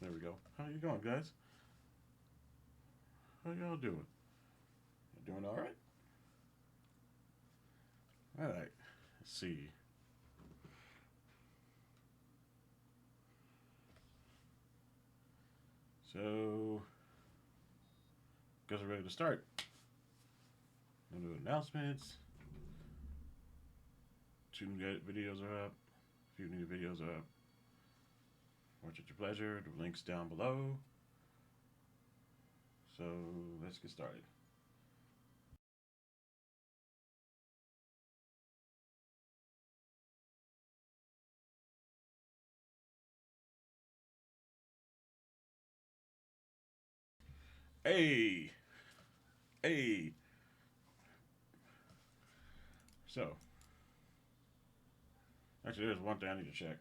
There we go. How you going, guys? How y'all doing? You doing all right? All right. Let's see. So, guys are ready to start. No new announcements. Two new videos are up. A few new videos are up. Watch at your pleasure. The links down below. So let's get started. Hey, hey. So, actually, there's one thing I need to check.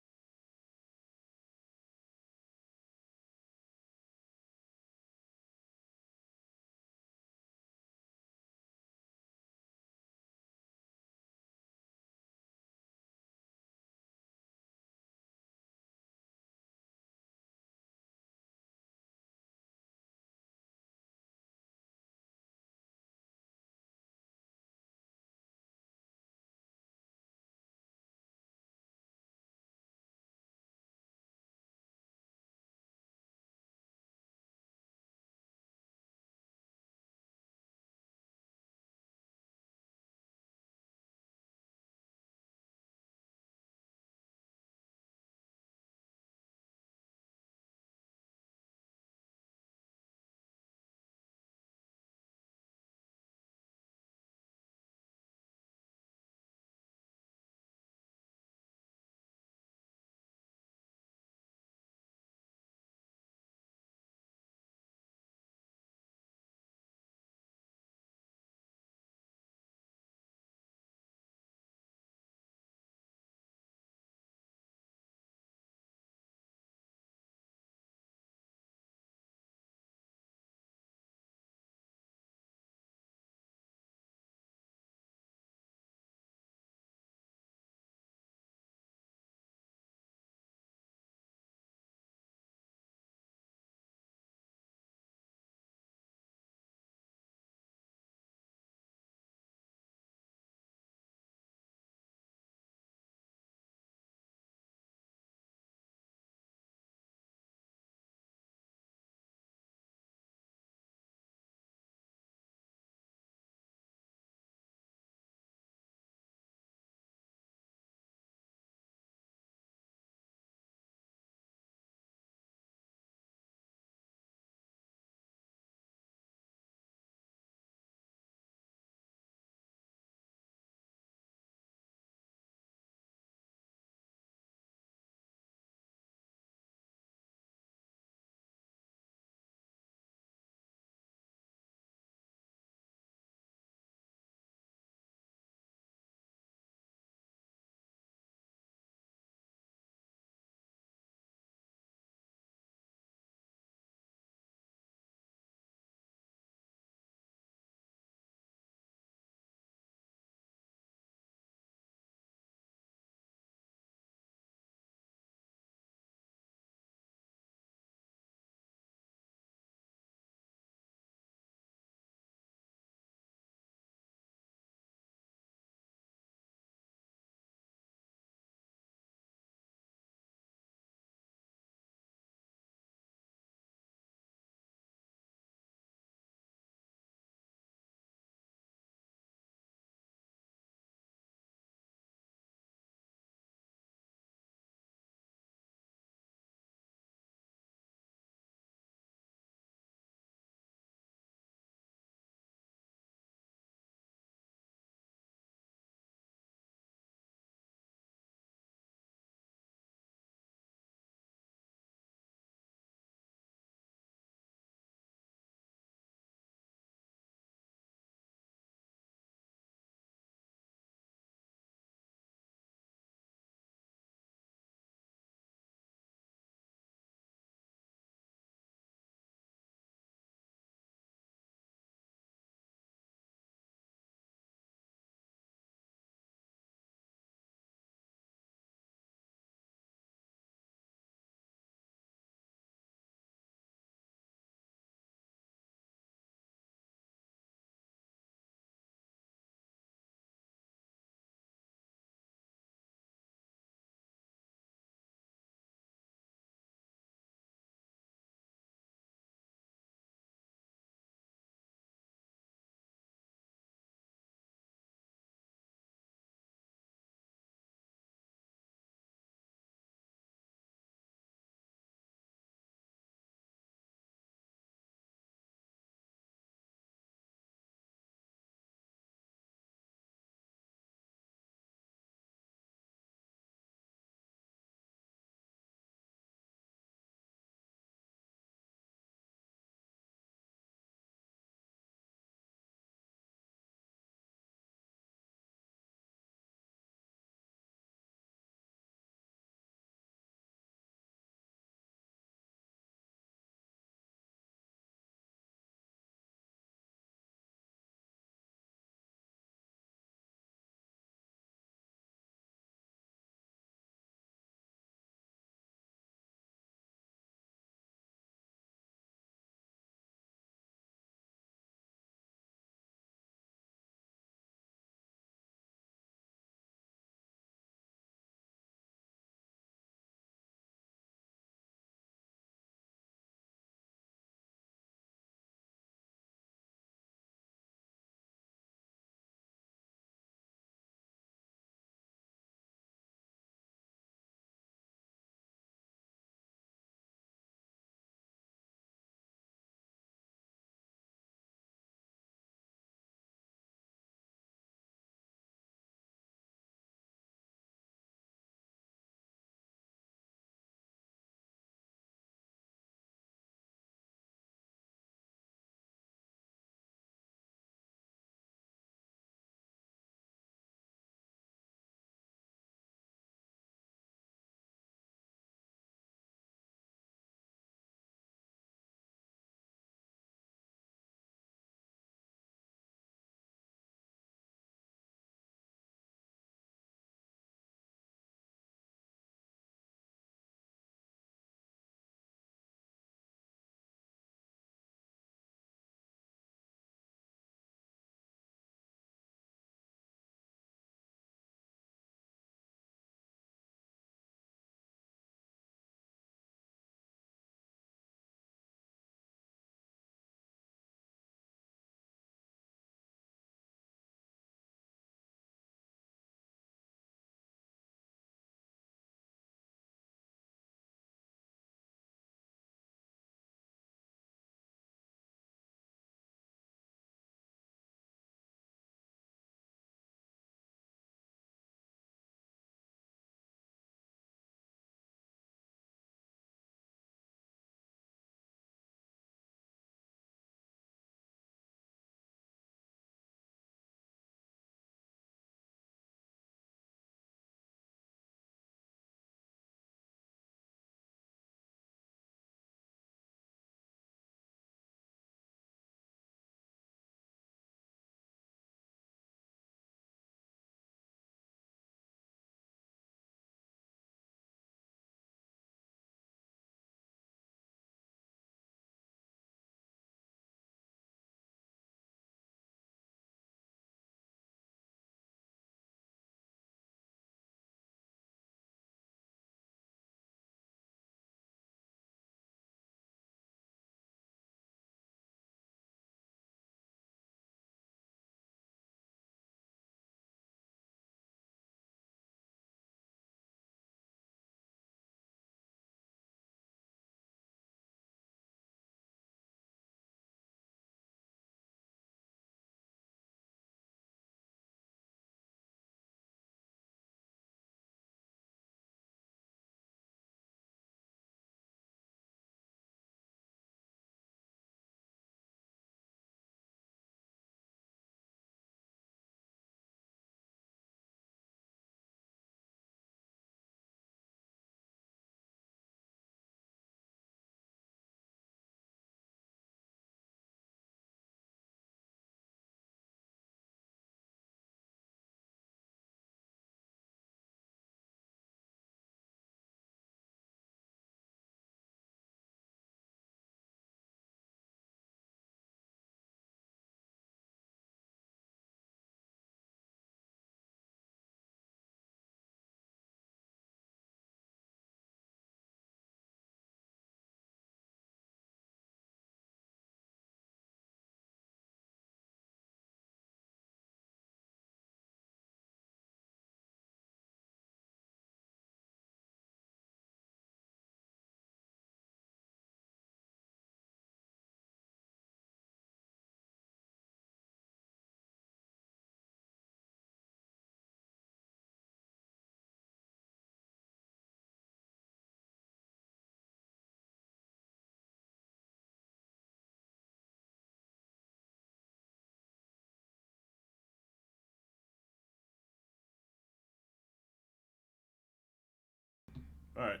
Alright.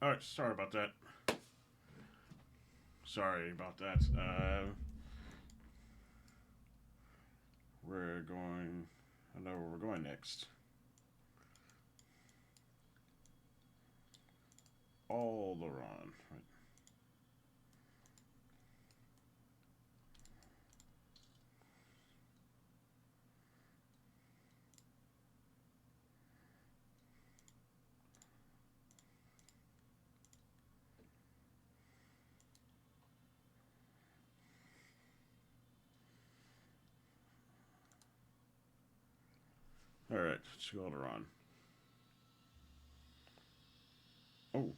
Alright, sorry about that. Sorry about that. We're going... I know where we're going next. Alderaan. Right. Alright, let's go Alderaan. Oh.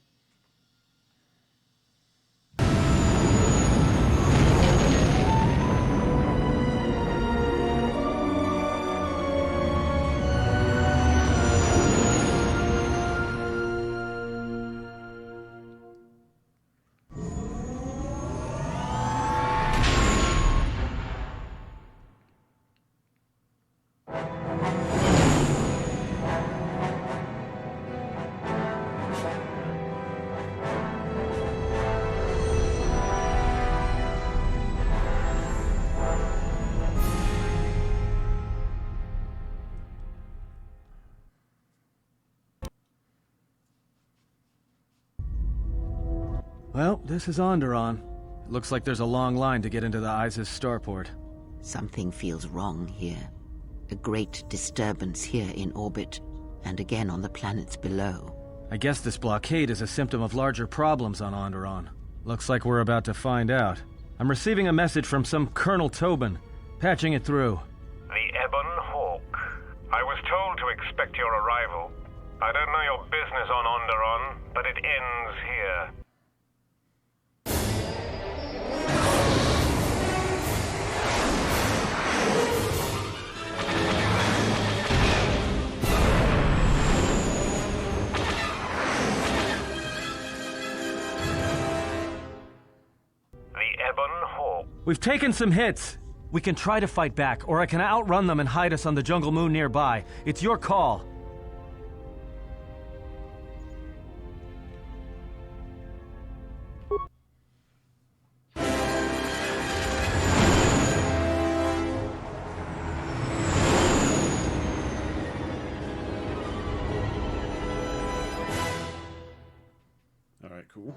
Well, this is Onderon. It looks like there's a long line to get into the Isis starport. Something feels wrong here. A great disturbance here in orbit, and again on the planets below. I guess this blockade is a symptom of larger problems on Onderon. Looks like we're about to find out. I'm receiving a message from some Colonel Tobin. Patching it through. The Ebon Hawk. I was told to expect your arrival. I don't know your business on Onderon, but it ends here. We've taken some hits. We can try to fight back, or I can outrun them and hide us on the jungle moon nearby. It's your call. All right, cool.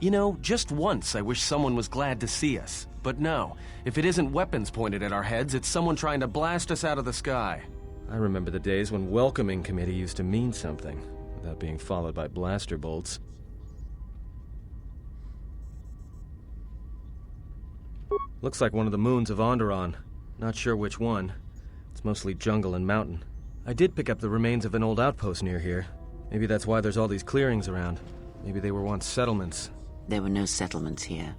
You know, just once I wish someone was glad to see us. But no, if it isn't weapons pointed at our heads, it's someone trying to blast us out of the sky. I remember the days when welcoming committee used to mean something, without being followed by blaster bolts. Looks like one of the moons of Onderon. Not sure which one. It's mostly jungle and mountain. I did pick up the remains of an old outpost near here. Maybe that's why there's all these clearings around. Maybe they were once settlements. There were no settlements here.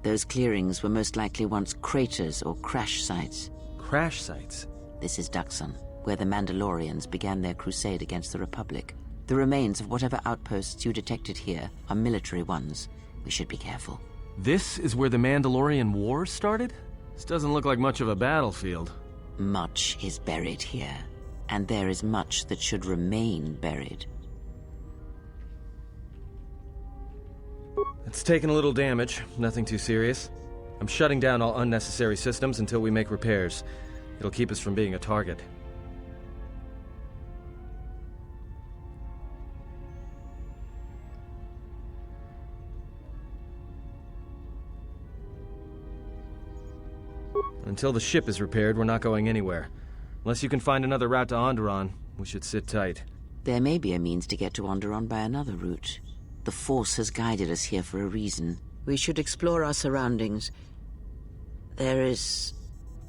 Those clearings were most likely once craters or crash sites. Crash sites? This is Duxon, where the Mandalorians began their crusade against the Republic. The remains of whatever outposts you detected here are military ones. We should be careful. This is where the Mandalorian Wars started? This doesn't look like much of a battlefield. Much is buried here, and there is much that should remain buried. It's taken a little damage, nothing too serious. I'm shutting down all unnecessary systems until we make repairs. It'll keep us from being a target. Until the ship is repaired, we're not going anywhere. Unless you can find another route to Onderon, we should sit tight. There may be a means to get to Onderon by another route. The Force has guided us here for a reason. We should explore our surroundings. There is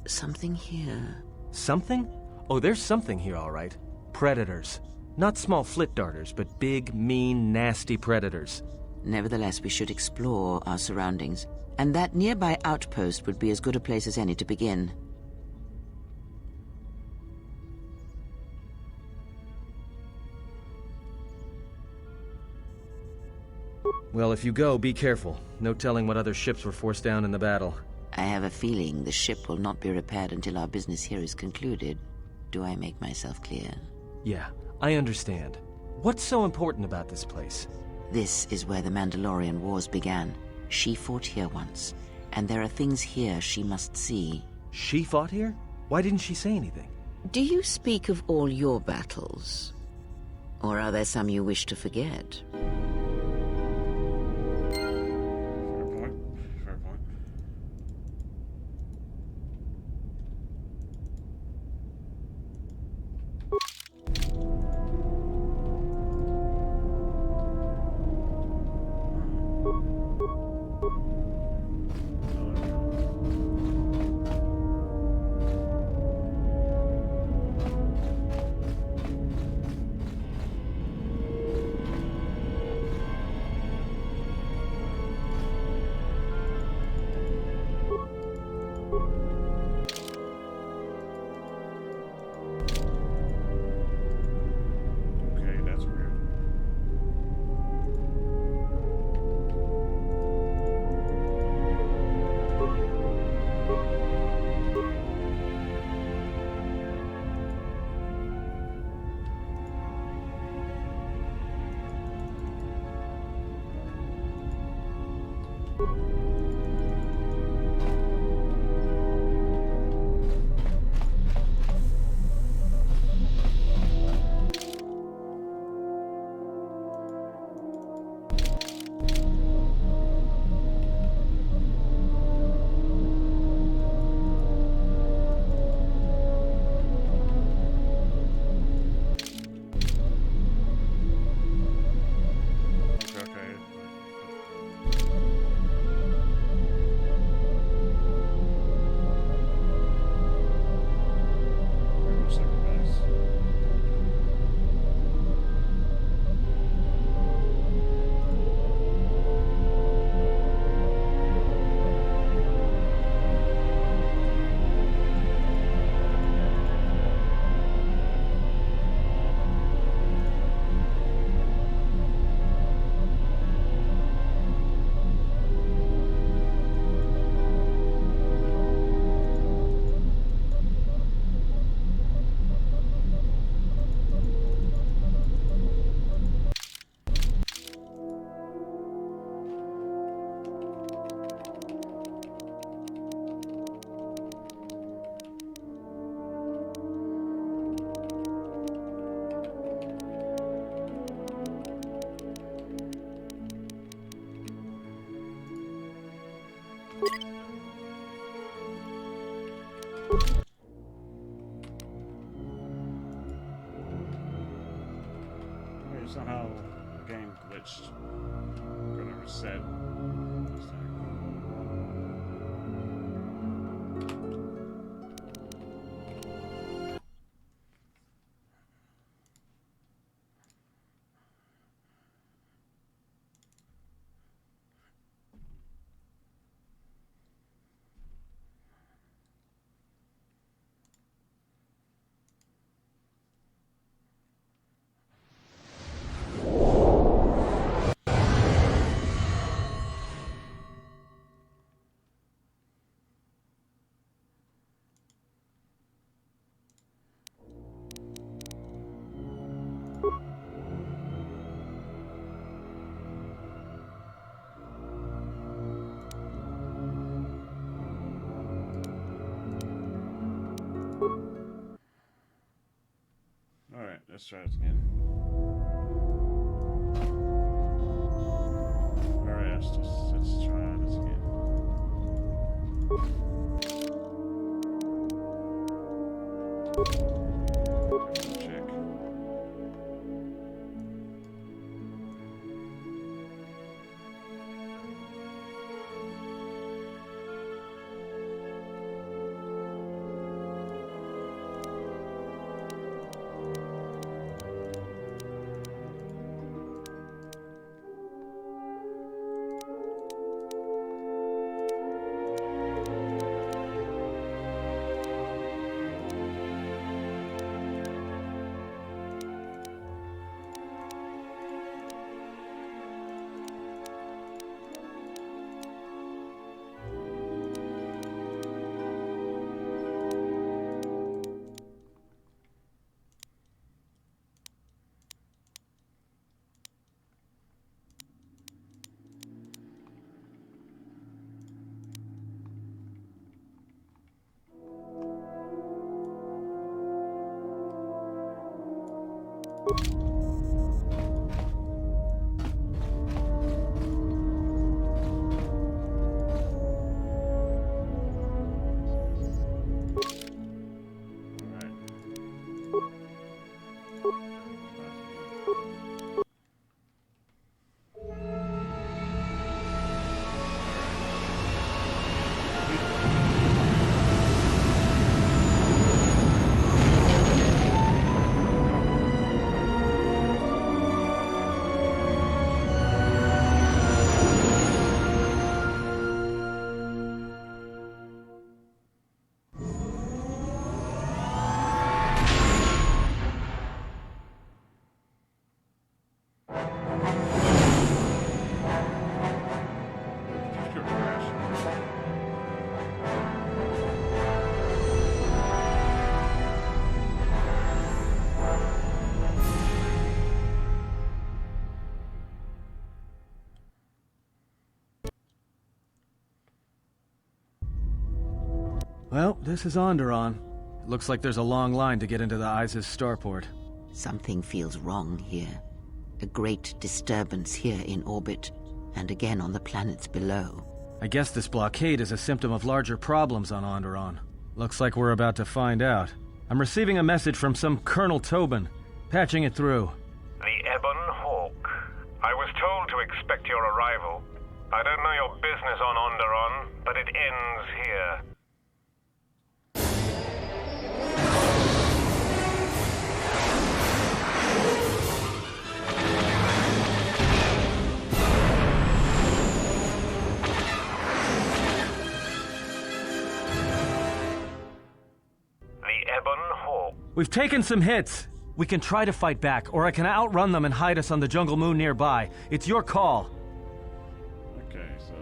something here. Something? Oh, there's something here, all right. Predators. Not small flit darters, but big, mean, nasty predators. Nevertheless, we should explore our surroundings, and that nearby outpost would be as good a place as any to begin. Well, if you go, be careful. No telling what other ships were forced down in the battle. I have a feeling the ship will not be repaired until our business here is concluded. Do I make myself clear? Yeah, I understand. What's so important about this place? This is where the Mandalorian Wars began. She fought here once, and there are things here she must see. She fought here? Why didn't she say anything? Do you speak of all your battles? Or are there some you wish to forget? Fair point. Fair point. Okay, that's weird. Okay. Sacrifice. Wait, somehow the game glitched. Gonna reset. This thing. Alright, let's try this again. Alright, let's try this again. Check. Just pure trash. Well, this is Onderon. It looks like there's a long line to get into the ISIS starport. Something feels wrong here. A great disturbance here in orbit, and again on the planets below. I guess this blockade is a symptom of larger problems on Onderon. Looks like we're about to find out. I'm receiving a message from some Colonel Tobin. Patching it through. The Ebon Hawk. I was told to expect your arrival. I don't know your business on Onderon, but it ends here. The Ebon Hawk. We've taken some hits. We can try to fight back, or I can outrun them and hide us on the jungle moon nearby. It's your call. Okay, so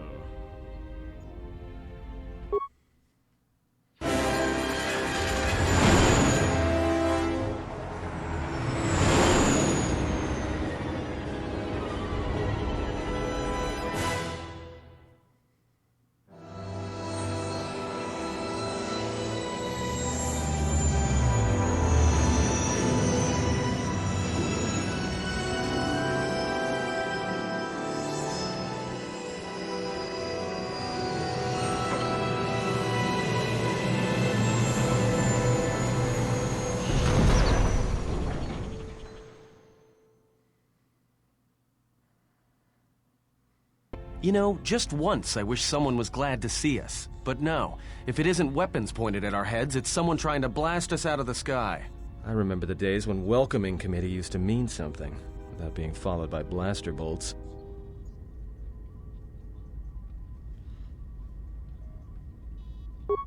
You know, just once I wish someone was glad to see us. But no, if it isn't weapons pointed at our heads, it's someone trying to blast us out of the sky. I remember the days when welcoming committee used to mean something, without being followed by blaster bolts.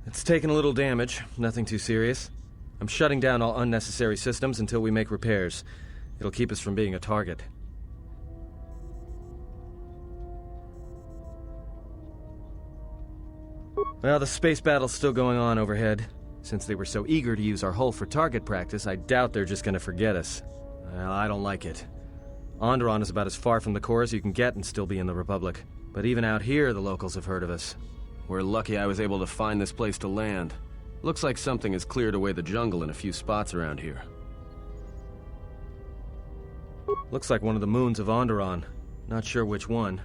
It's taken a little damage, nothing too serious. I'm shutting down all unnecessary systems until we make repairs. It'll keep us from being a target. Well, the space battle's still going on overhead. Since they were so eager to use our hull for target practice, I doubt they're just gonna forget us. Well, I don't like it. Onderon is about as far from the core as you can get and still be in the Republic. But even out here, the locals have heard of us. We're lucky I was able to find this place to land. Looks like something has cleared away the jungle in a few spots around here. Looks like one of the moons of Onderon. Not sure which one.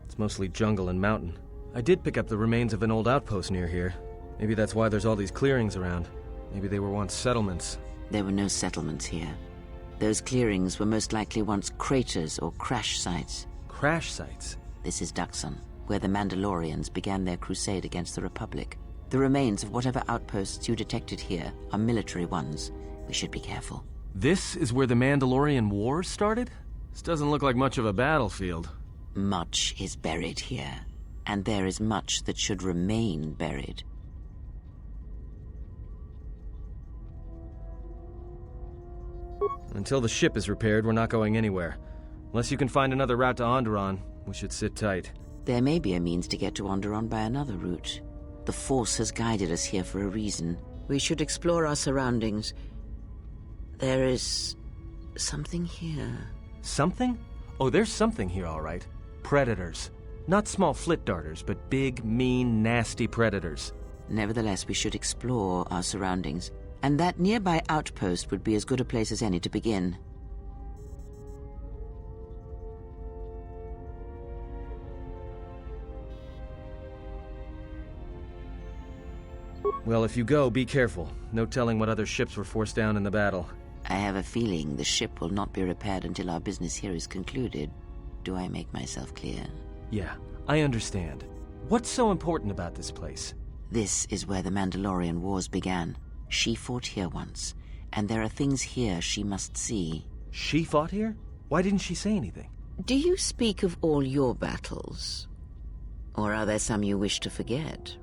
It's mostly jungle and mountain. I did pick up the remains of an old outpost near here. Maybe that's why there's all these clearings around. Maybe they were once settlements. There were no settlements here. Those clearings were most likely once craters or crash sites. Crash sites? This is Duxon, where the Mandalorians began their crusade against the Republic. The remains of whatever outposts you detected here are military ones. We should be careful. This is where the Mandalorian Wars started? This doesn't look like much of a battlefield. Much is buried here, and there is much that should remain buried. Until the ship is repaired, we're not going anywhere. Unless you can find another route to Onderon, we should sit tight. There may be a means to get to Onderon by another route. The Force has guided us here for a reason. We should explore our surroundings. There is something here. Something? Oh, there's something here, all right. Predators. Not small flit darters, but big, mean, nasty predators. Nevertheless, we should explore our surroundings. And that nearby outpost would be as good a place as any to begin. Well, if you go, be careful. No telling what other ships were forced down in the battle. I have a feeling the ship will not be repaired until our business here is concluded. Do I make myself clear? Yeah, I understand. What's so important about this place? This is where the Mandalorian Wars began. She fought here once, and there are things here she must see. She fought here? Why didn't she say anything? Do you speak of all your battles? Or are there some you wish to forget?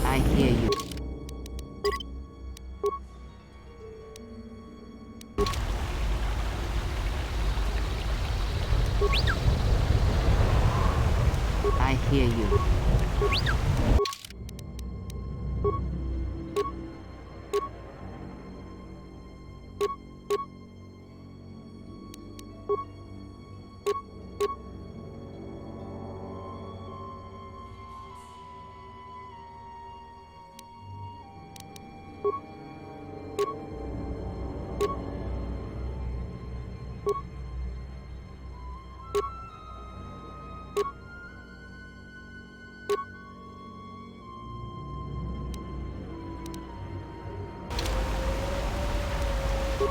I hear you. I hear you.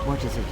What is it?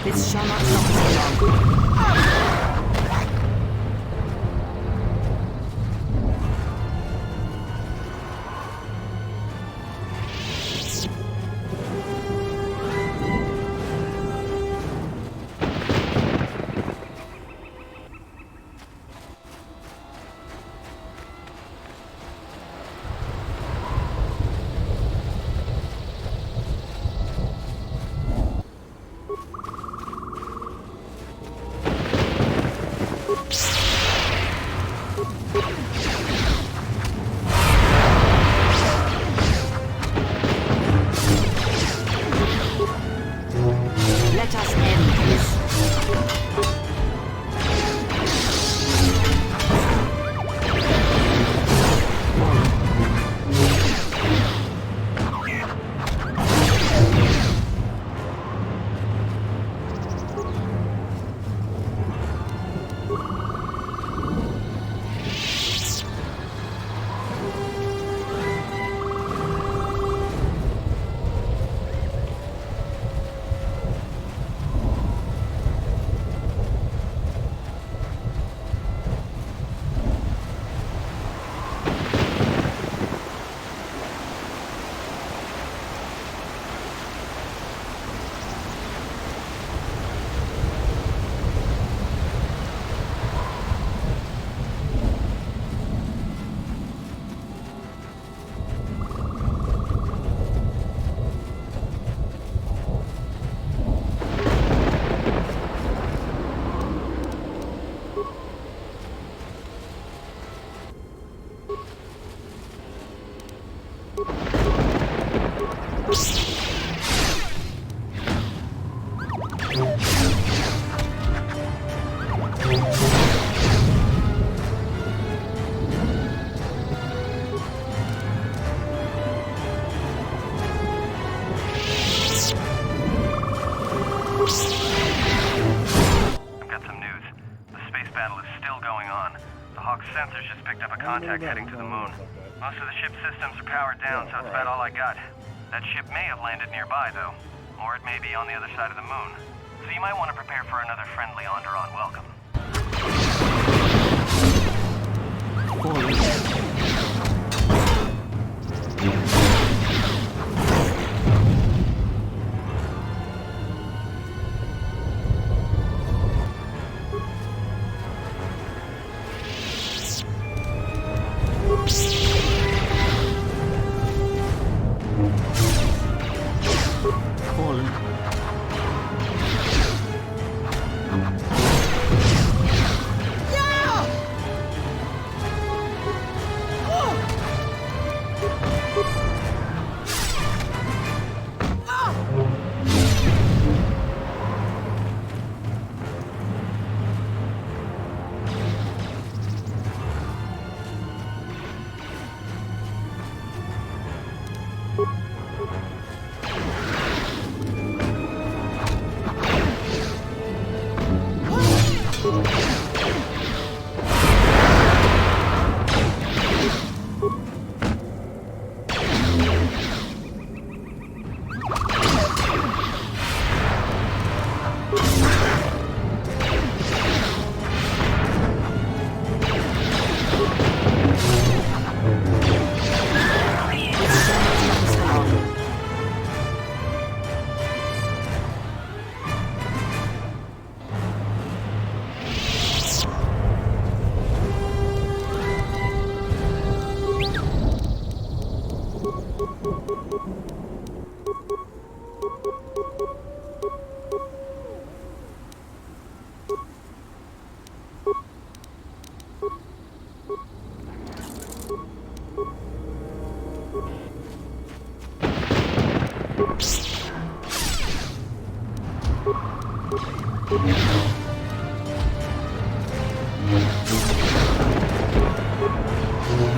This shall not stop us long. I've got some news. The space battle is still going on. The Hawk's sensors just picked up a contact heading to the moon. Most of the ship's systems are powered down, so it's about all I got. That ship may have landed nearby, though. Or it may be on the other side of the moon. So you might want to prepare for another friendly Onderon welcome.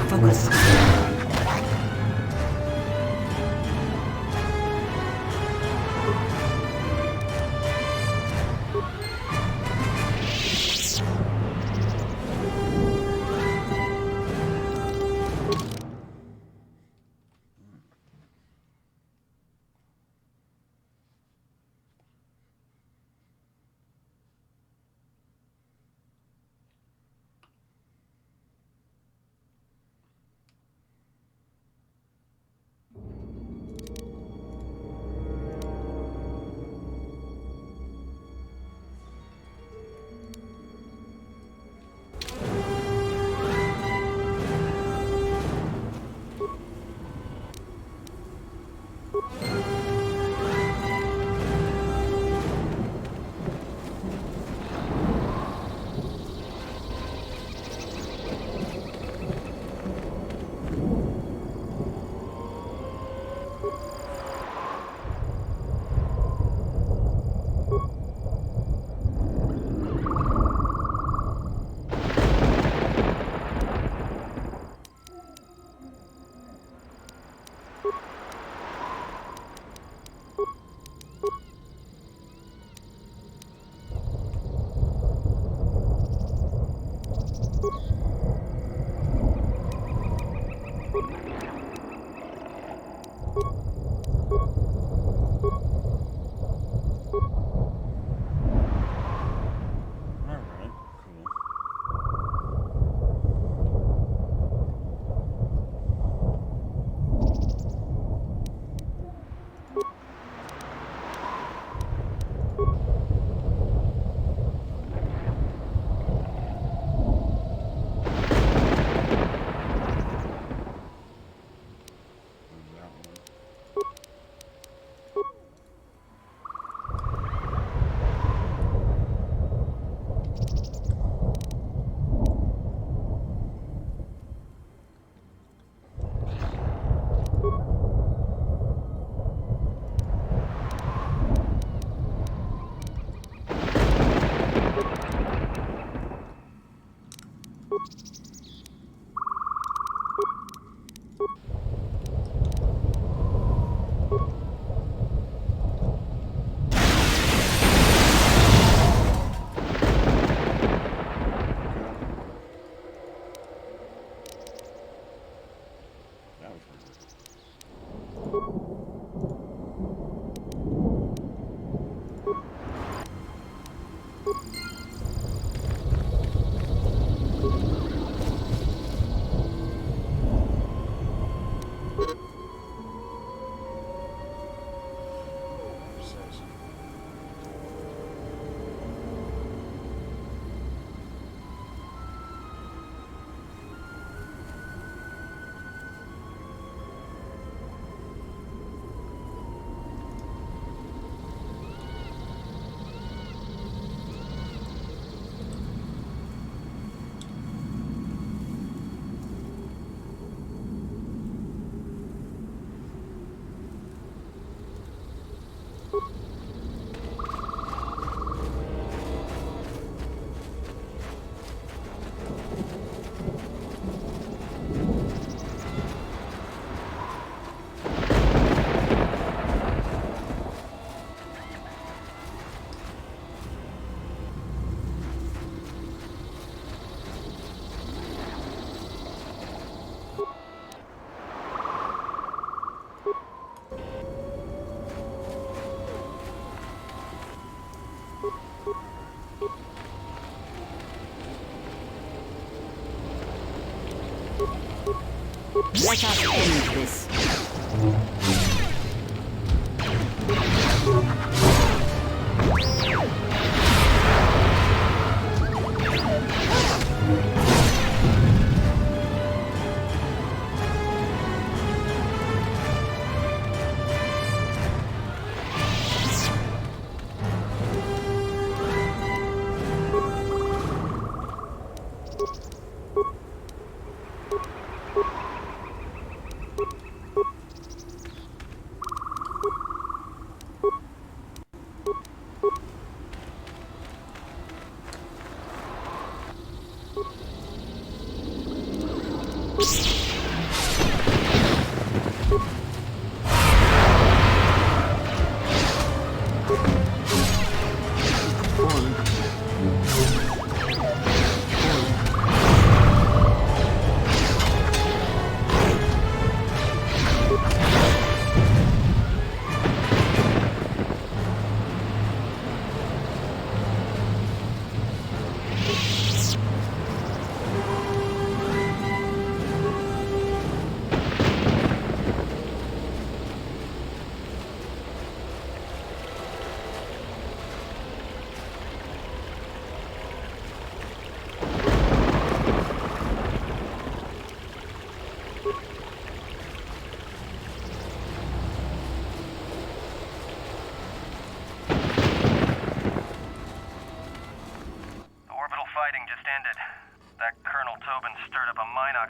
Focus. Let us end this.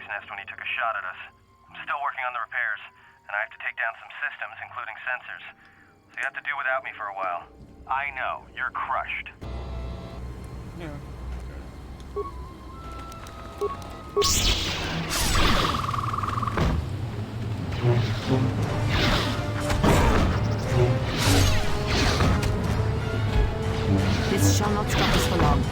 Nest when he took a shot at us. I'm still working on the repairs, and I have to take down some systems, including sensors. So you have to do without me for a while. I know, you're crushed. Yeah. This shall not stop us for long.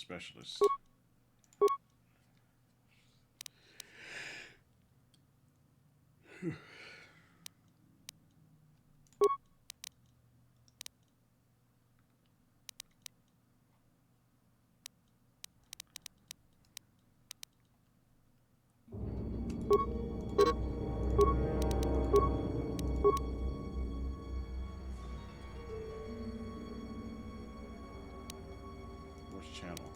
specialist. Which channel?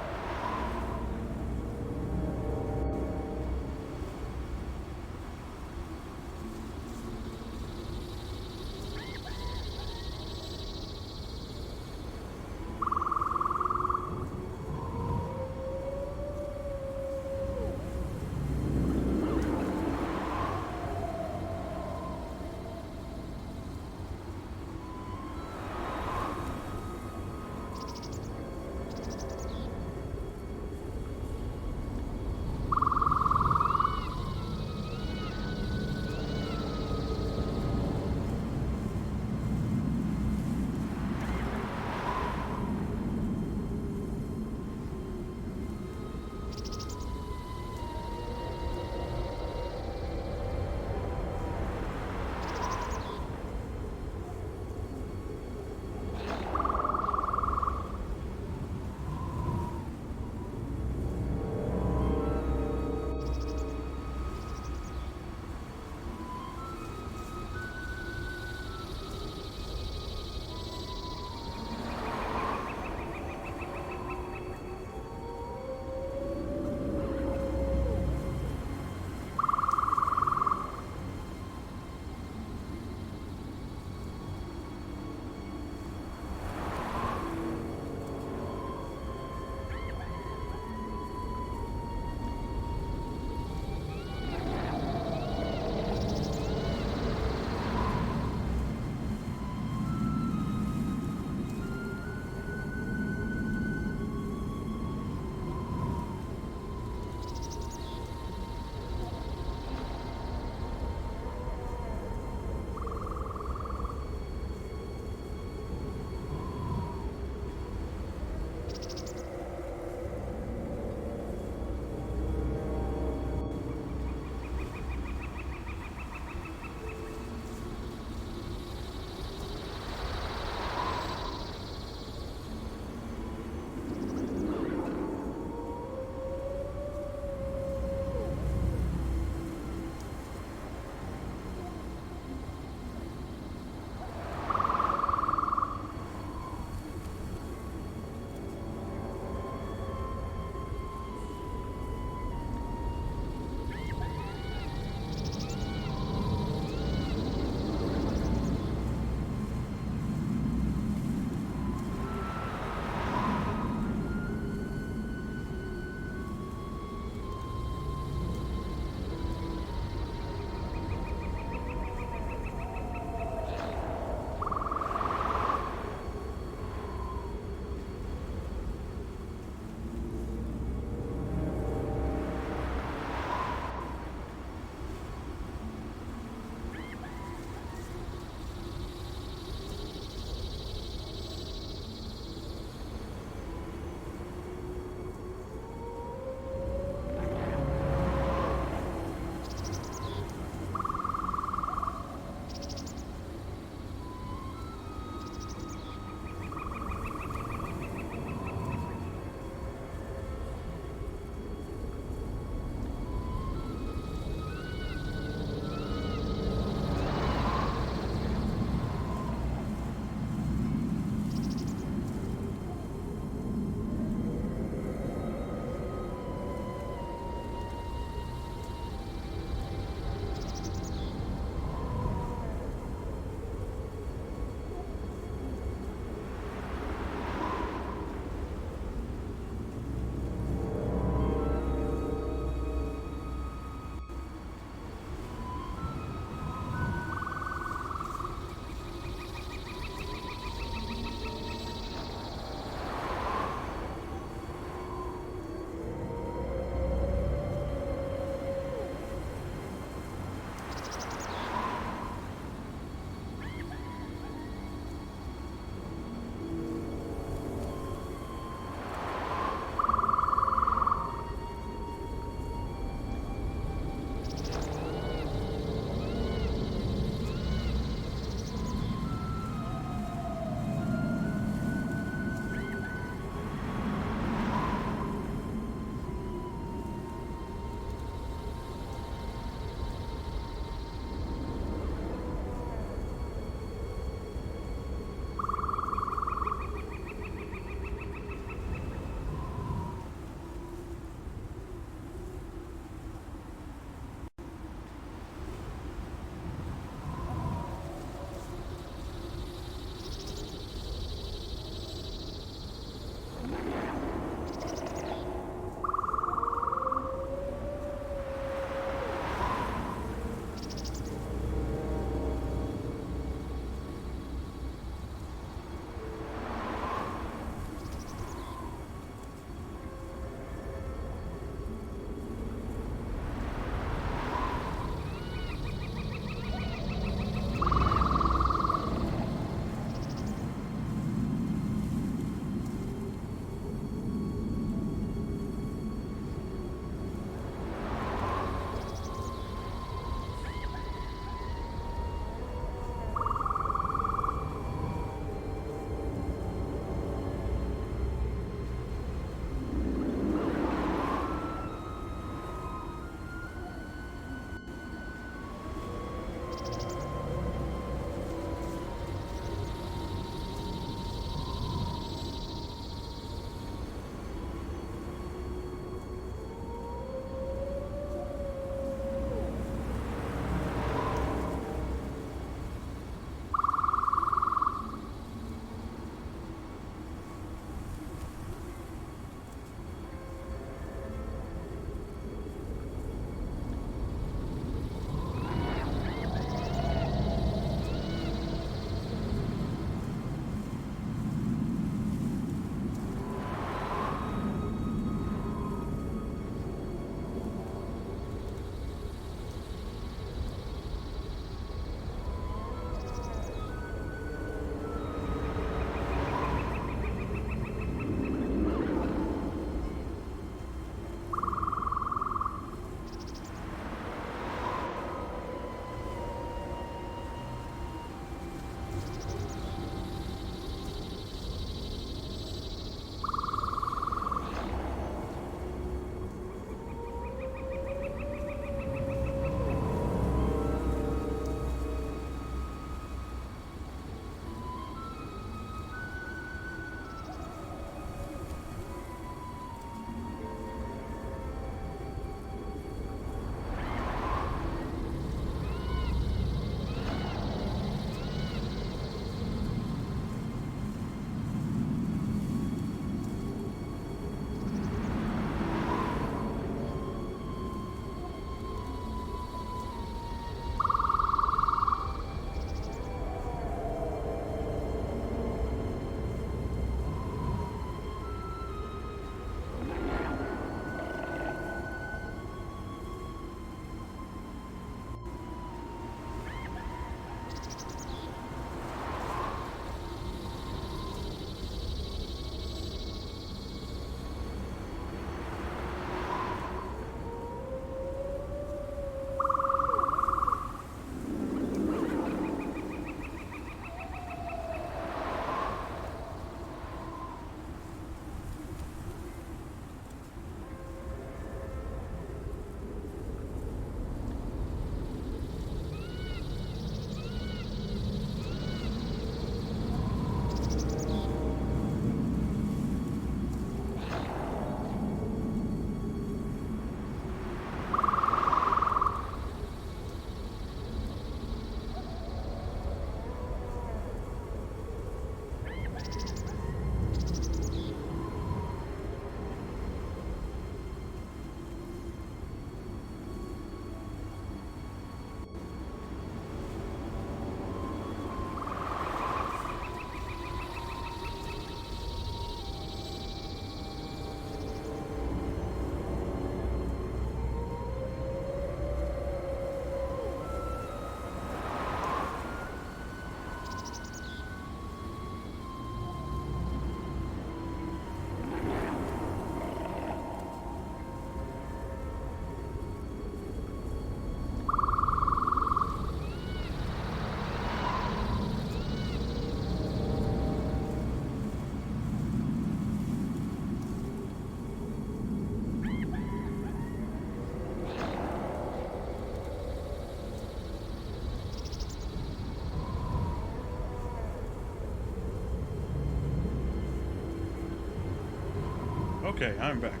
Okay, I'm back.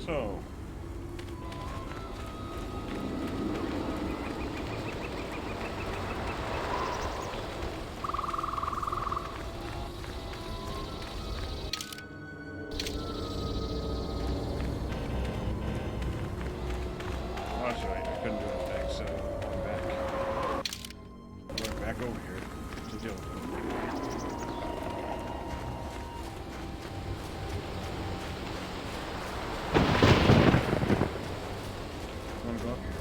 So. Oh, that's right, I couldn't do anything, so I'm back. We're back over here to deal with it. Want to go up here?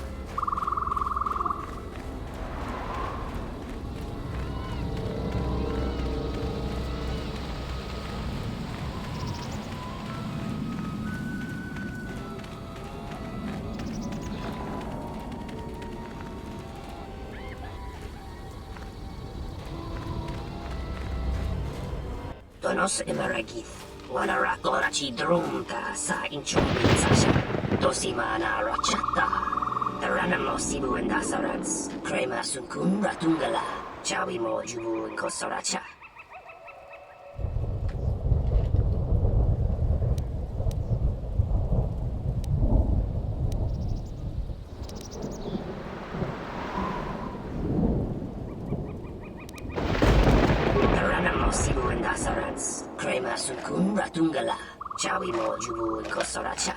Donos imaragith, wanara korachi drumta sa inchumin sasha, dosimana rachata, taranamo sibu and dasarats, crema sunkun ratungala, chawi mo jubu and kosoracha. Sibu and Dasarats, Crema Sunkun Ratungala, Chawi mo Jubu and Kosoracha.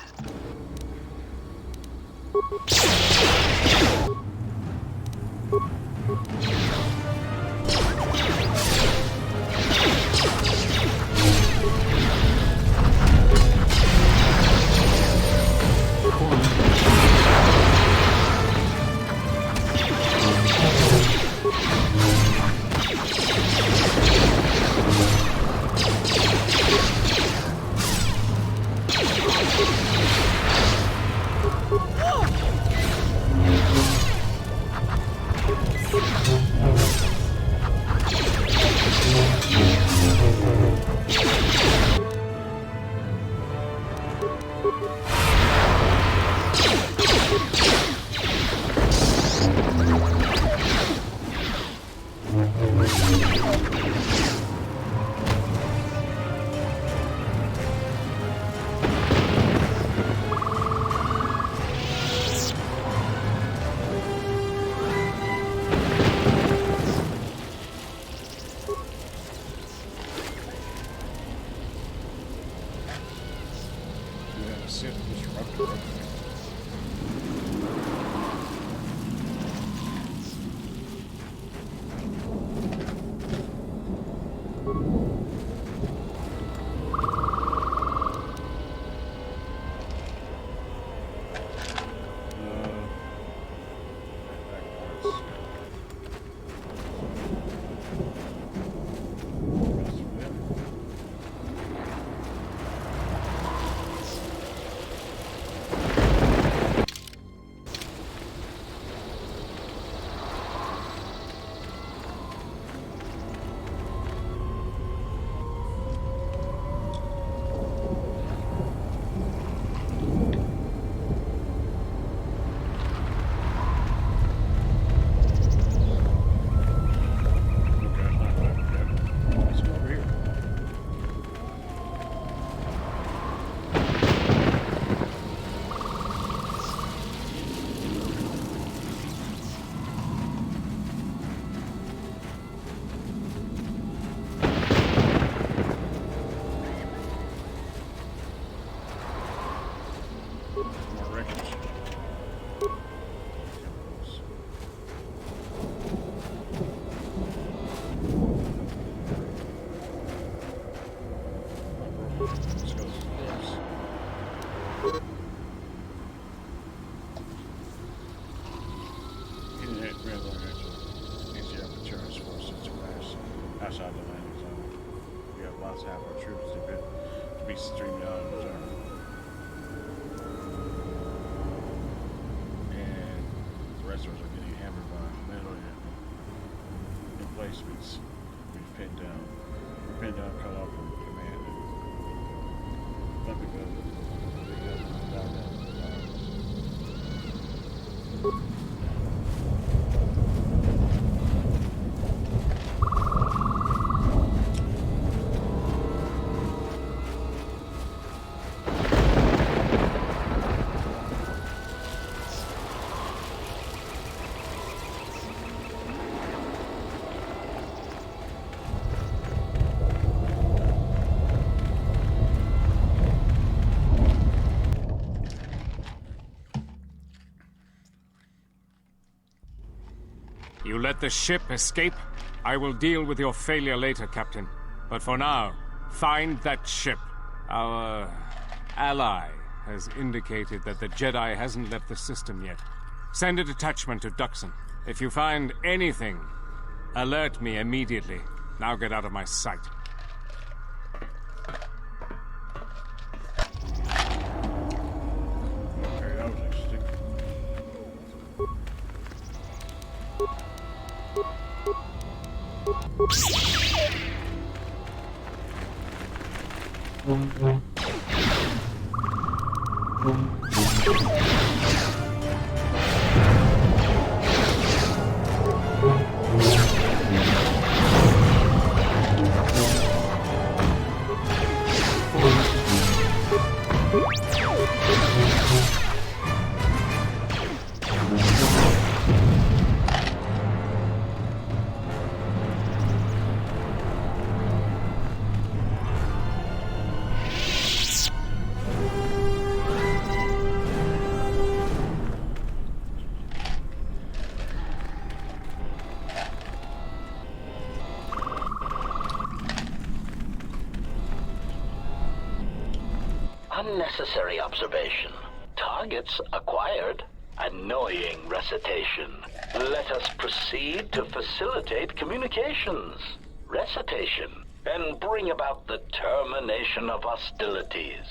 Sith disruptor. Outside the landing zone. We have lots of our troops to be streamed out of the zone. And the rest of us are getting hammered by melee emplacements. We're pinned down, cut off from command. Not because without that. You let the ship escape? I will deal with your failure later, Captain. But for now, find that ship. Our ally has indicated that the Jedi hasn't left the system yet. Send a detachment to Duxon. If you find anything, alert me immediately. Now get out of my sight. Okay, that was interesting. Unnecessary observation. Targets acquired. Annoying recitation. Let us proceed to facilitate communications. Recitation. And bring about the termination of hostilities.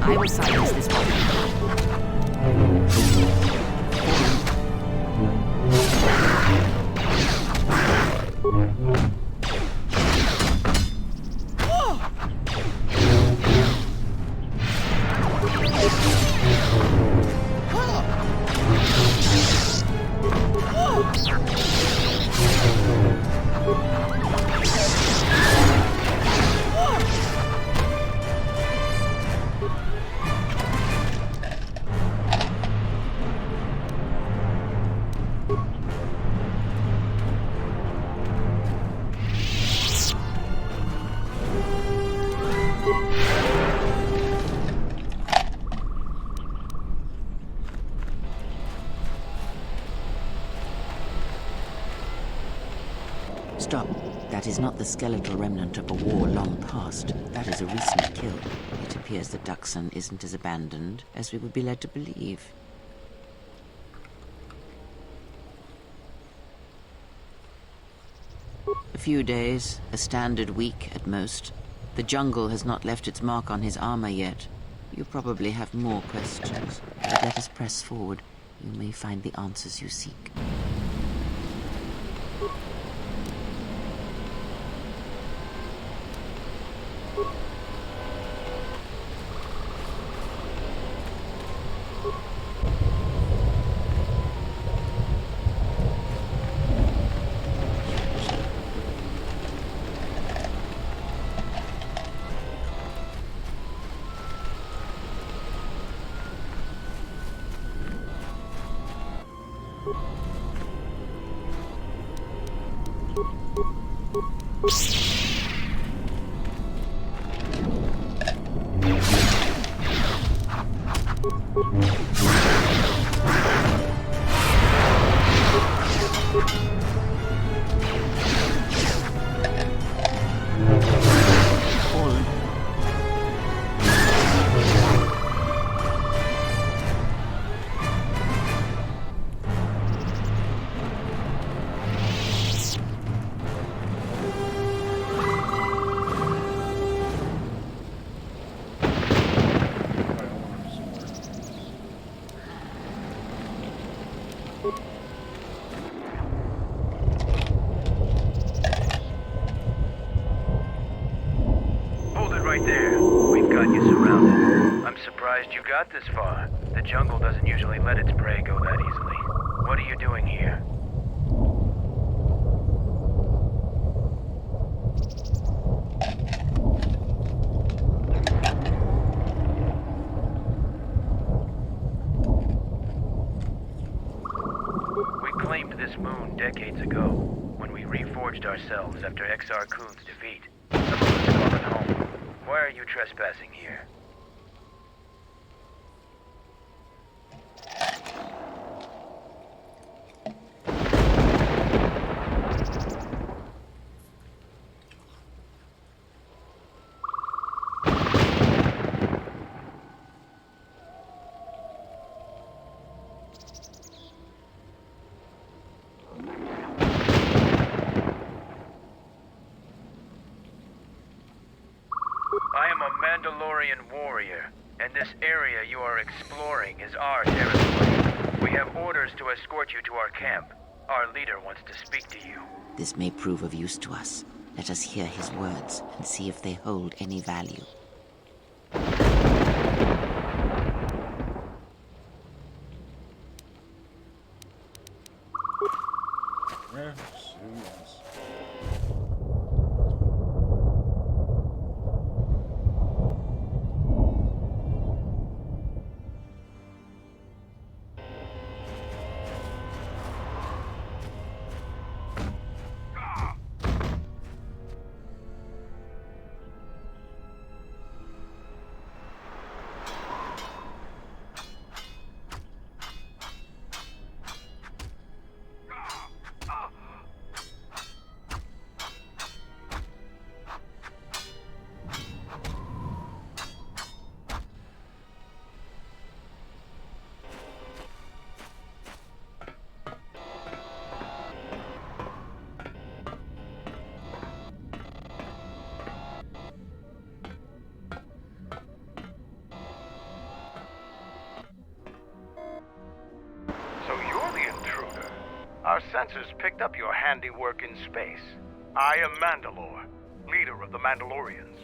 I will silence this one. Stop. That is not the skeletal remnant of a war long past. That is a recent kill. It appears that Duxon isn't as abandoned as we would be led to believe. A few days, a standard week at most. The jungle has not left its mark on his armor yet. You probably have more questions, but let us press forward. You may find the answers you seek. surprised you got this far. The jungle doesn't usually let its prey go that easily. What are you doing here? We claimed this moon decades ago, when we reforged ourselves after Exar Kun's defeat. Some of us call it home. Why are you trespassing here? I am a Mandalorian warrior, and this area you are exploring is our territory. We have orders to escort you to our camp. Our leader wants to speak to you. This may prove of use to us. Let us hear his words and see if they hold any value. Yes, yes. So you're the intruder. Our sensors picked up your handiwork in space. I am Mandalore, leader of the Mandalorians.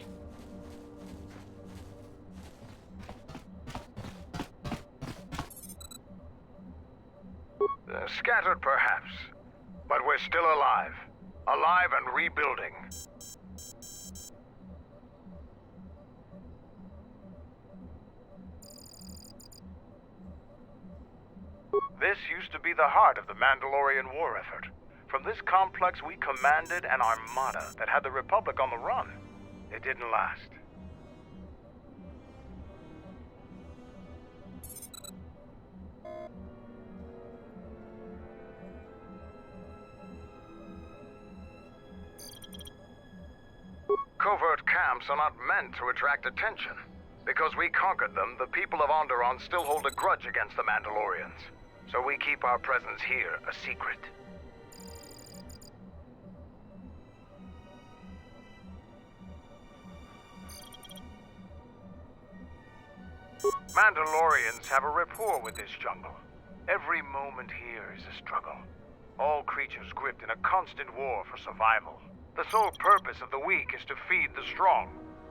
Scattered perhaps, but we're still alive. Alive and rebuilding. This used to be the heart of the Mandalorian war effort. From this complex we commanded an armada that had the Republic on the run. It didn't last. Covert camps are not meant to attract attention. Because we conquered them, the people of Onderon still hold a grudge against the Mandalorians. So we keep our presence here a secret. Mandalorians have a rapport with this jungle. Every moment here is a struggle. All creatures gripped in a constant war for survival. The sole purpose of the weak is to feed the strong.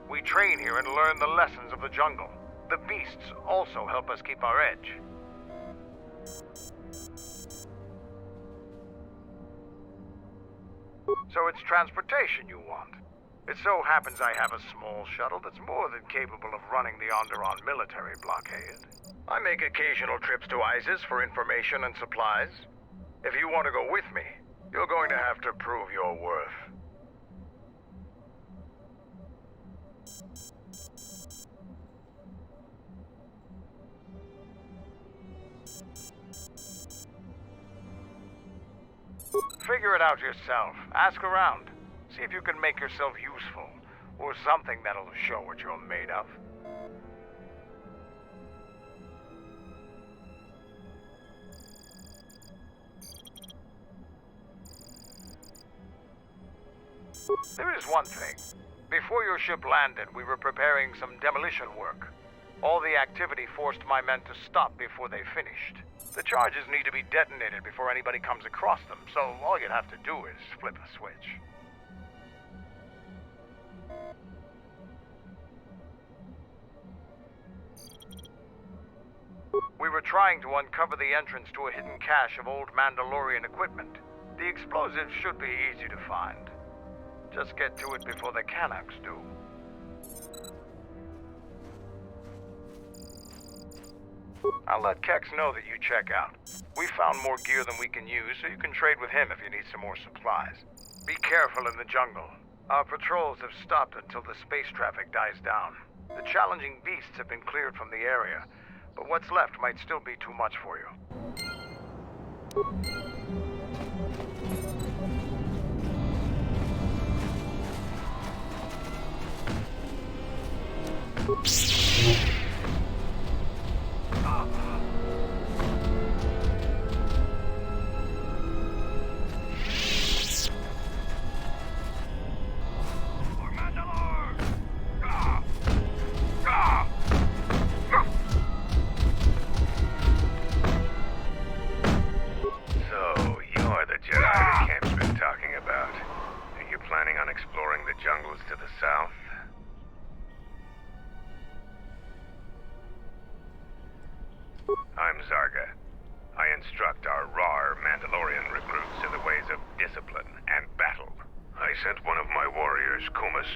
We train here and learn the lessons of the jungle. The beasts also help us keep our edge. So it's transportation you want. It so happens I have a small shuttle that's more than capable of running the Onderon military blockade. I make occasional trips to ISIS for information and supplies. If you want to go with me, you're going to have to prove your worth. Figure it out yourself. Ask around. See if you can make yourself useful, or something that'll show what you're made of. There is one thing. Before your ship landed, we were preparing some demolition work. All the activity forced my men to stop before they finished. The charges need to be detonated before anybody comes across them, so all you'd have to do is flip a switch. We were trying to uncover the entrance to a hidden cache of old Mandalorian equipment. The explosives should be easy to find. Just get to it before the Kanaks do. I'll let Kex know that you check out. We found more gear than we can use, so you can trade with him if you need some more supplies. Be careful in the jungle. Our patrols have stopped until the space traffic dies down. The challenging beasts have been cleared from the area, but what's left might still be too much for you.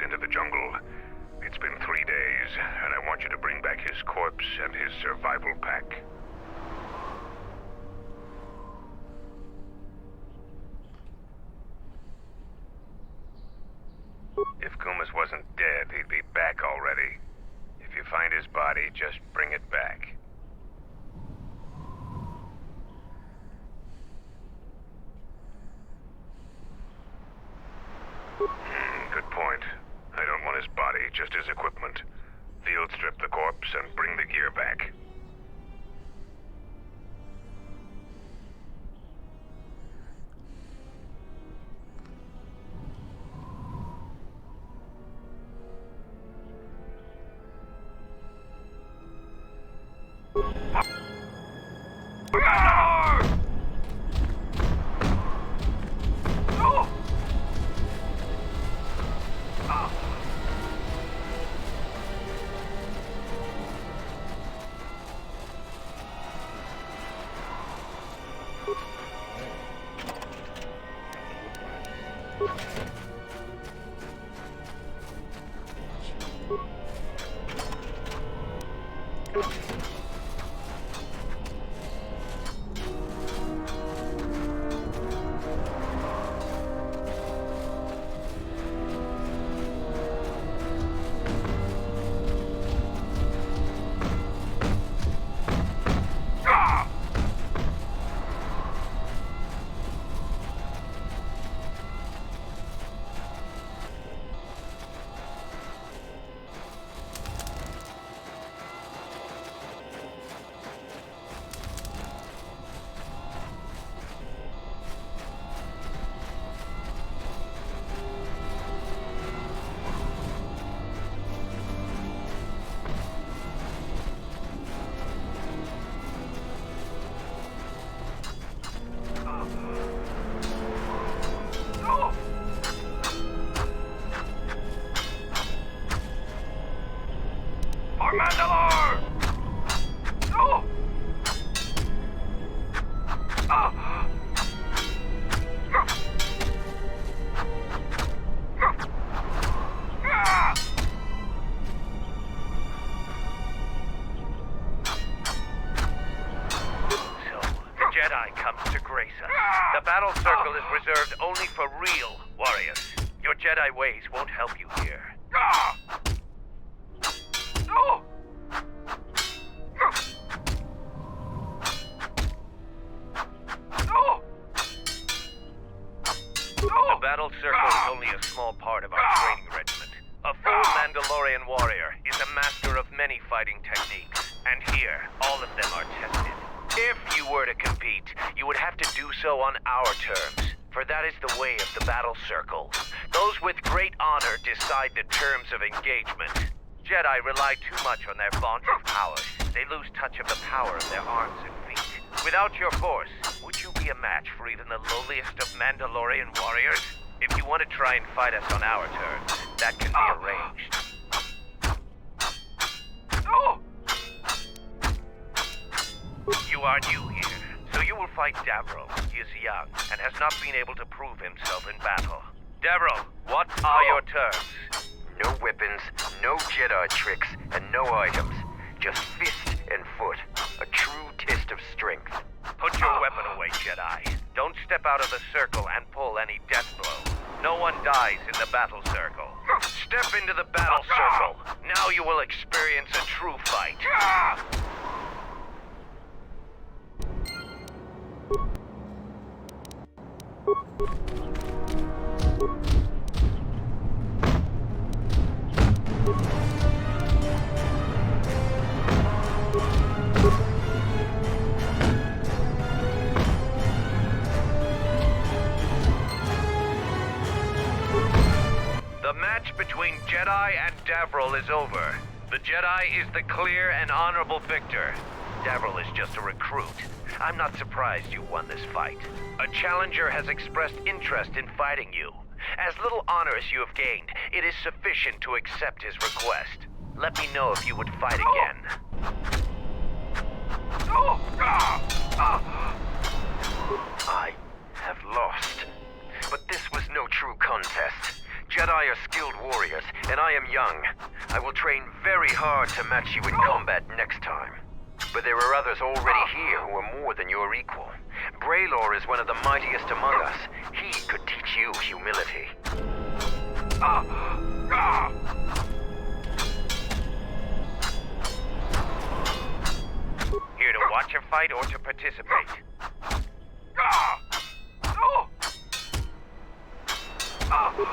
Into the jungle. It's been 3 days, and I want you to bring back his corpse and his survival pack. If Kumas wasn't dead, he'd be back already. If you find his body, just bring it back. Good point. I don't want his body, just his equipment. Field strip the corpse and bring the gear back. battle circle is reserved only for real warriors. Your Jedi ways won't help you here. The battle circle is only a small part of our training regiment. A full Mandalorian warrior is a master of many fighting techniques, and here, all of them are tested. If you were to compete, you would have to do so on our terms, for that is the way of the battle circle. Those with great honor decide the terms of engagement. Jedi rely too much on their vaunted powers. They lose touch of the power of their arms and feet. Without your force, would you be a match for even the lowliest of Mandalorian warriors? If you want to try and fight us on our terms, that can be arranged. are new here, so you will fight Davro. He is young and has not been able to prove himself in battle. Davro, what are your terms? No weapons, no Jedi tricks, and no items. Just fist and foot. A true test of strength. Put your weapon away, Jedi. Don't step out of the circle and pull any death blow. No one dies in the battle circle. Step into the battle circle. Now you will experience a true fight. The match between Jedi and Davril is over. The Jedi is the clear and honorable victor. Davril is just a recruit. I'm not surprised you won this fight. A challenger has expressed interest in fighting you. As little honor as you have gained, it is sufficient to accept his request. Let me know if you would fight again. I have lost. But this was no true contest. Jedi are skilled warriors, and I am young. I will train very hard to match you in combat next time. But there are others already here who are more than your equal. Braylor is one of the mightiest among us. He could teach you humility. Here to watch a fight or to participate?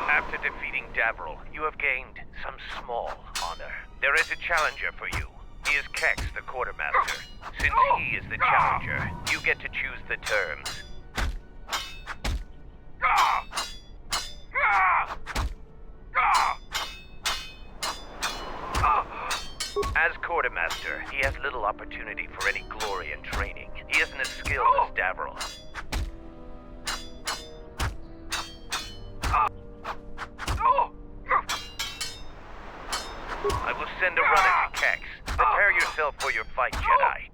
After defeating Davril, you have gained some small honor. There is a challenger for you. He is Kex, the quartermaster. Since he is the challenger, you get to choose the terms. As quartermaster, he has little opportunity for any glory and training. He isn't as skilled as Davril. I will send a runner to Kex. Prepare yourself for your fight, Jedi.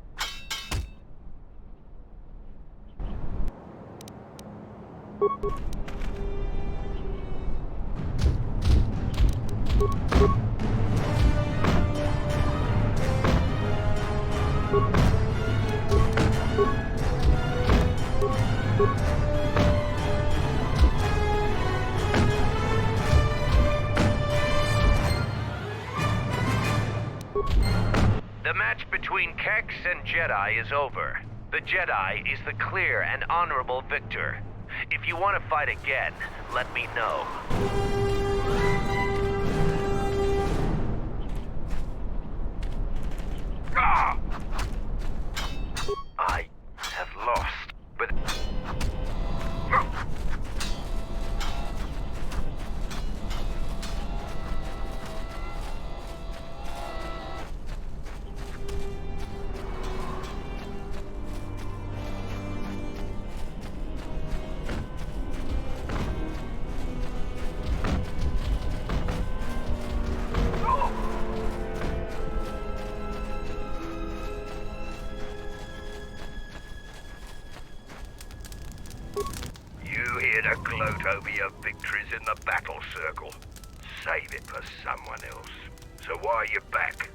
The match between Kex and Jedi is over. The Jedi is the clear and honorable victor. If you want to fight again, let me know. I have lost, but... gloat over your victories in the battle circle. Save it for someone else. So why are you back?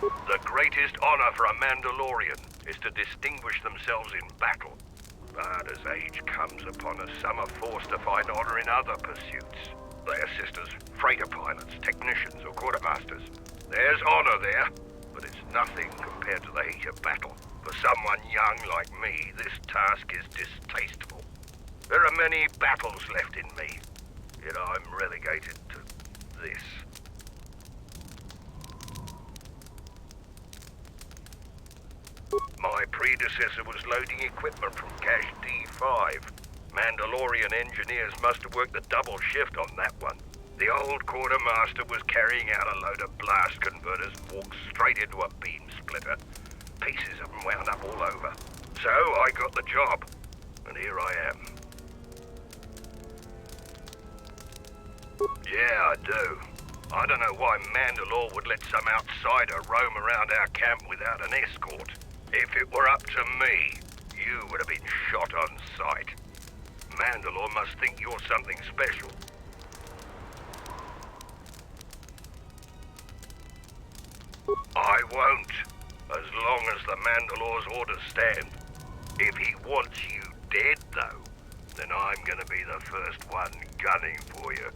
The greatest honor for a Mandalorian is to distinguish themselves in battle. But as age comes upon us, some are forced to find honor in other pursuits. They assist as freighter pilots, technicians, or quartermasters. There's honor there, but it's nothing compared to the heat of battle. For someone young like me, this task is distasteful. There are many battles left in me, yet I'm relegated to this. My predecessor was loading equipment from Cache D5. Mandalorian engineers must have worked a double shift on that one. The old quartermaster was carrying out a load of blast converters and walked straight into a beam splitter. Pieces of them wound up all over. So I got the job, and here I am. Yeah, I do. I don't know why Mandalore would let some outsider roam around our camp without an escort. If it were up to me, you would have been shot on sight. Mandalore must think you're something special. I won't, as long as the Mandalore's orders stand. If he wants you dead, though, then I'm gonna be the first one gunning for you.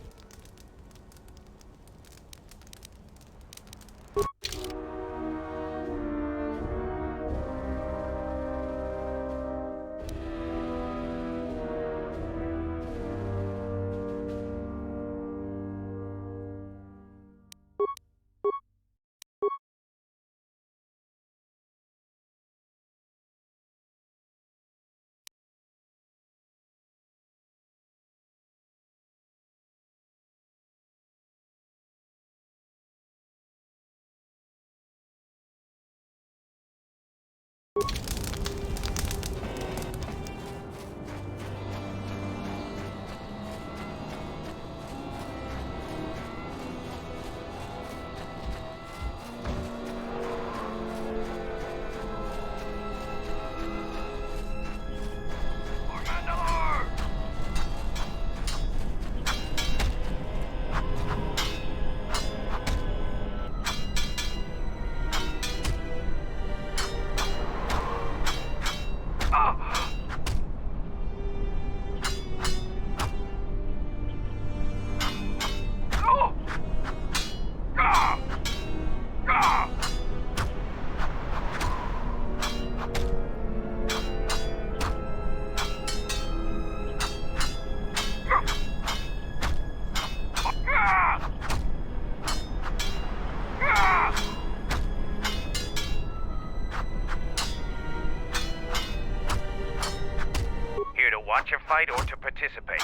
Watch a fight or to participate?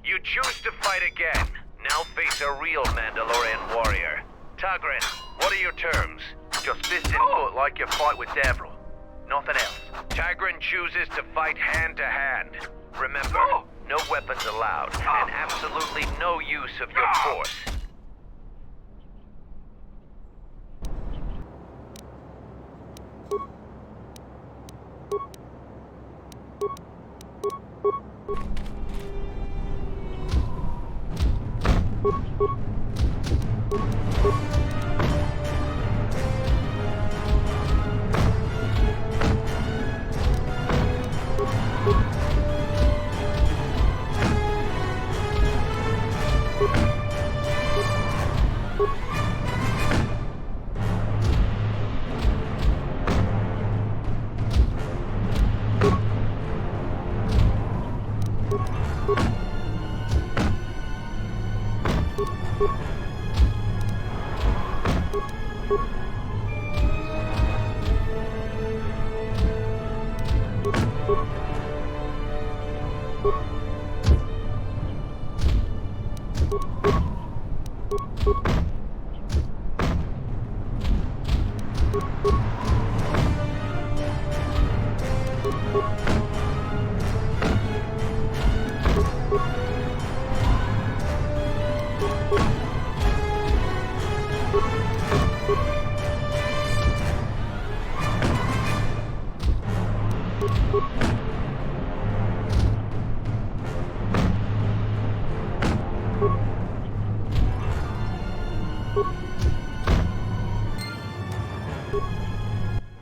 You choose to fight again. Now face a real Mandalorian warrior. Tagrin, what are your terms? Just fist and foot like you fight with Devril. Nothing else. Tagrin chooses to fight hand to hand. Remember, no weapons allowed, and absolutely no use of your force.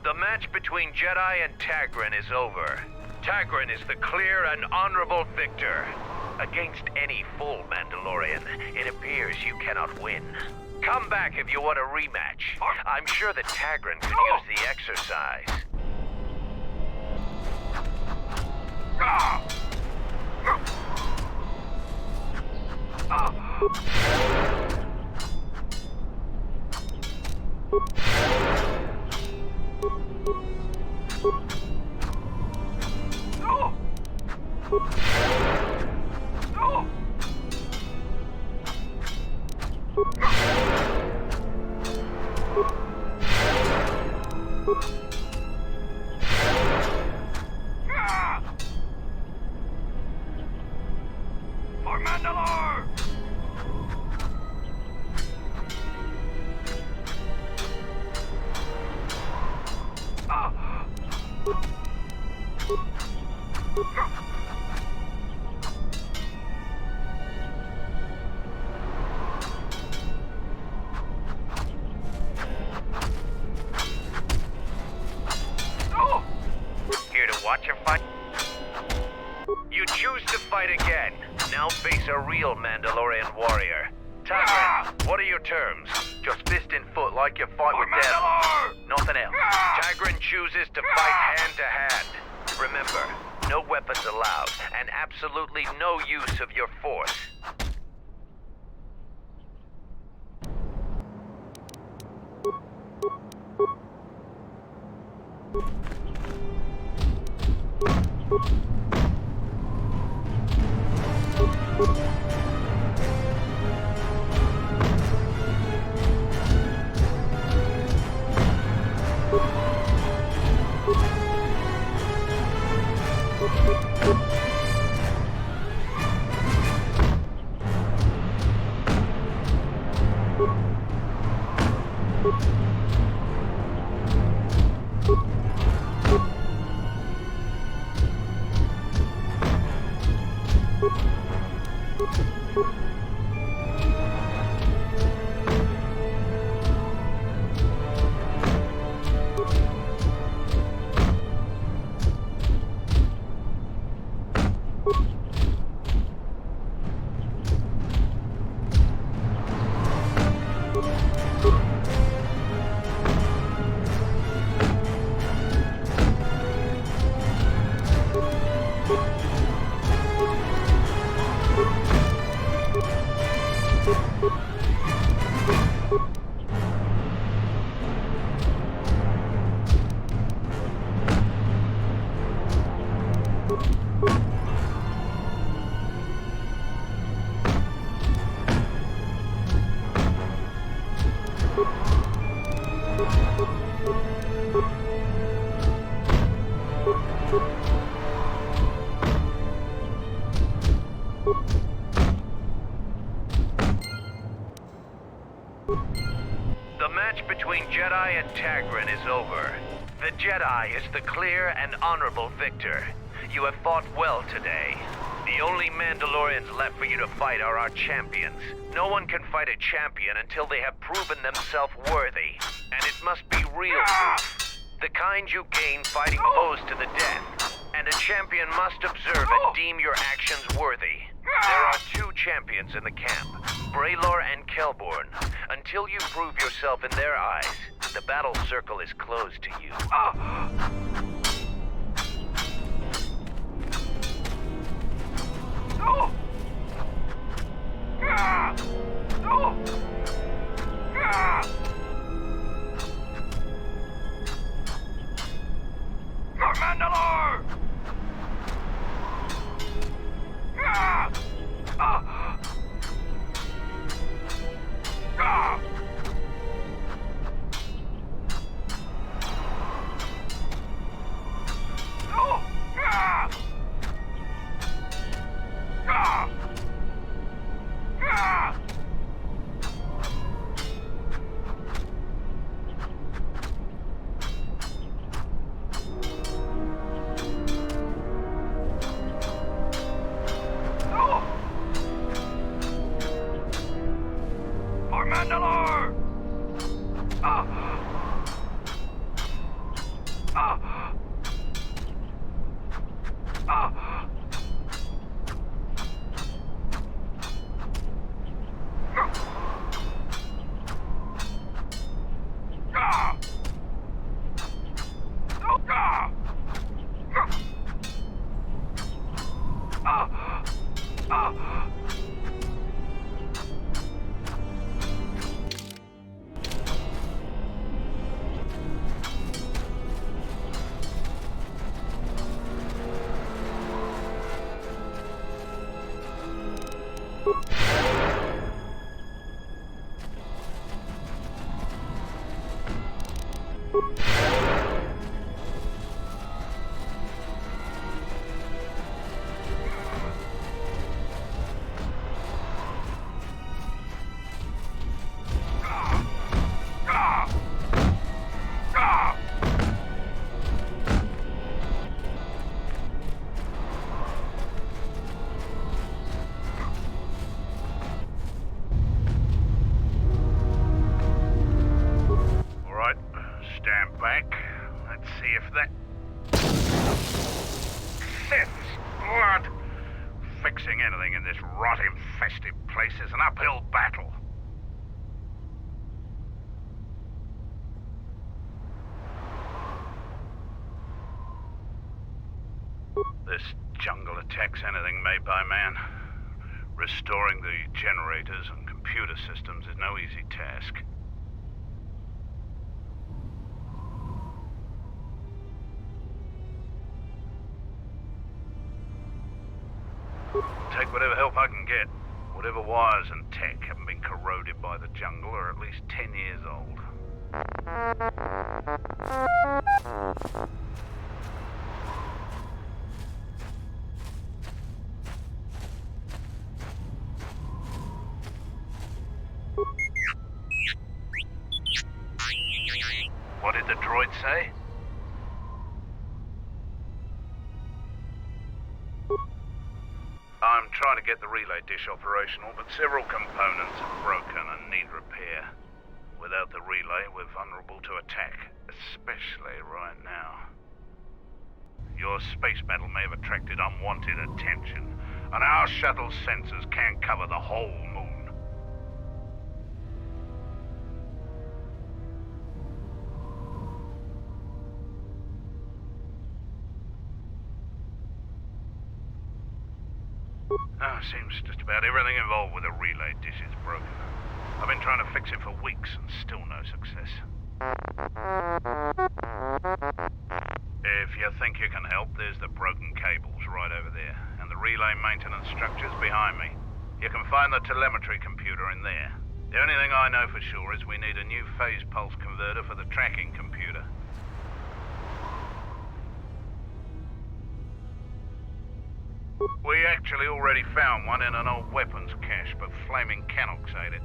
The match between Jedi and Tagrin is over. Tagrin is the clear and honorable victor. Against any full Mandalorian, it appears you cannot win. Come back if you want a rematch. I'm sure that Tagrin could use the exercise. For Mandalore! Here to watch a fight? You choose to fight again. Now face a real Mandalorian warrior. Tagrin, what are your terms? Just fist and foot like you fight with them. Nothing else. Tagrin chooses to fight hand to hand. Remember, no weapons allowed, and absolutely no use of your force. The match between Jedi and Tagrin is over. The Jedi is the clear and honorable victor. You have fought well today. The only Mandalorians left for you to fight are our champions. No one can fight a champion until they have proven themselves worthy. And it must be real proof. The kind you gain fighting foes to the death. And a champion must observe and deem your actions worthy. There are two champions in the camp, Braylor and Kelborn. Until you prove yourself in their eyes, the battle circle is closed to you. For Mandalore! For Mandalore! place is an uphill battle. This jungle attacks anything made by man. Restoring the generators and computer systems is no easy task. Take whatever help I can get. Whatever wires and tech haven't been corroded by the jungle are at least 10 years old. What did the droid say? I'm trying to get the relay dish operational, but several components are broken and need repair. Without the relay, we're vulnerable to attack, especially right now. Your space battle may have attracted unwanted attention, and our shuttle's sensors can't cover the whole moon. Seems just about everything involved with a relay dish is broken. I've been trying to fix it for weeks and still no success. If you think you can help, there's the broken cables right over there, and the relay maintenance structure's behind me. You can find the telemetry computer in there. The only thing I know for sure is we need a new phase pulse converter for the tracking computer. We actually already found one in an old weapons cache, but flaming Canox ate it.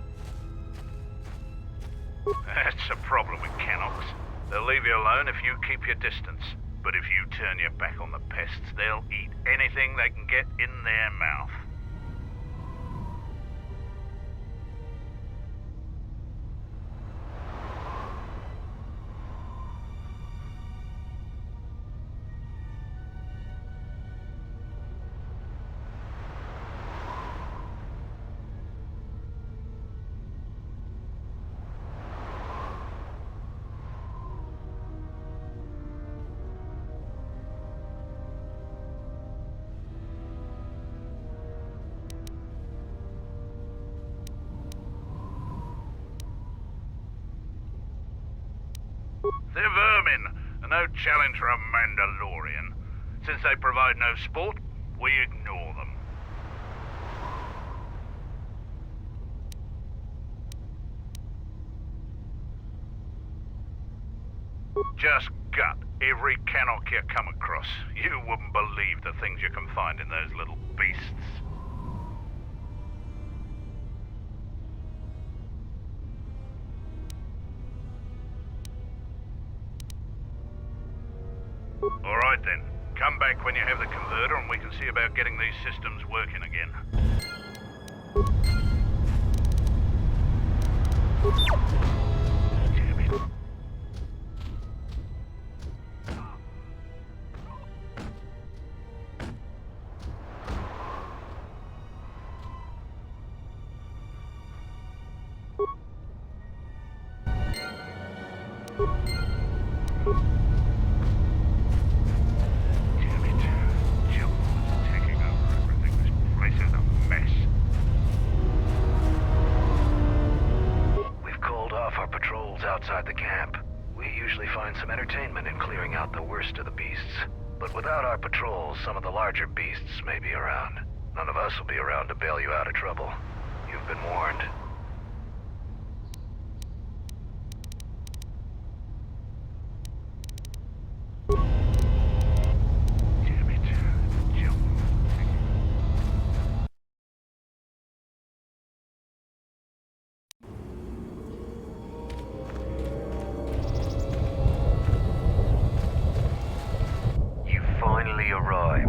That's the problem with Canox. They'll leave you alone if you keep your distance. But if you turn your back on the pests, they'll eat anything they can get in their mouth. They're vermin, and no challenge for a Mandalorian. Since they provide no sport, we ignore them. Just gut every Canoc you come across. You wouldn't believe the things you can find in those little beasts. All right then. Come back when you have the converter and we can see about getting these systems working again. Damn it. Outside the camp. We usually find some entertainment in clearing out the worst of the beasts. But without our patrols, some of the larger beasts may be around. None of us will be around to bail you out of trouble. You've been warned.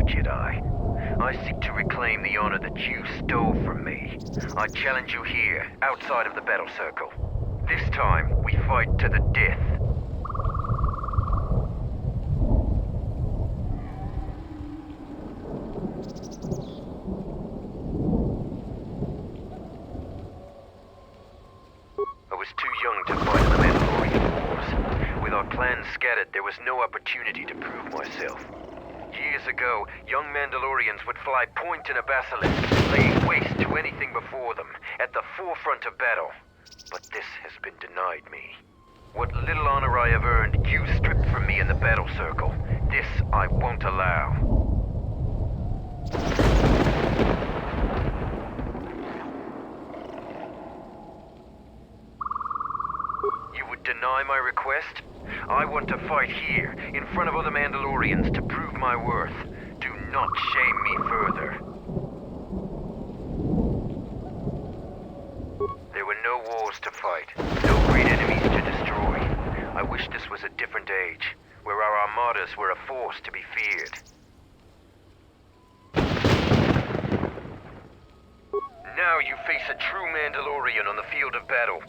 Jedi. I seek to reclaim the honor that you stole from me. I challenge you here, outside of the battle circle. This time, we fight to the death. clan scattered, there was no opportunity to prove myself. Years ago, young Mandalorians would fly point in a basilisk, laying waste to anything before them, at the forefront of battle. But this has been denied me. What little honor I have earned, you stripped from me in the battle circle. This I won't allow. You would deny my request? I want to fight here, in front of other Mandalorians, to prove my worth. Do not shame me further. There were no wars to fight, no great enemies to destroy. I wish this was a different age, where our armadas were a force to be feared. Now you face a true Mandalorian on the field of battle.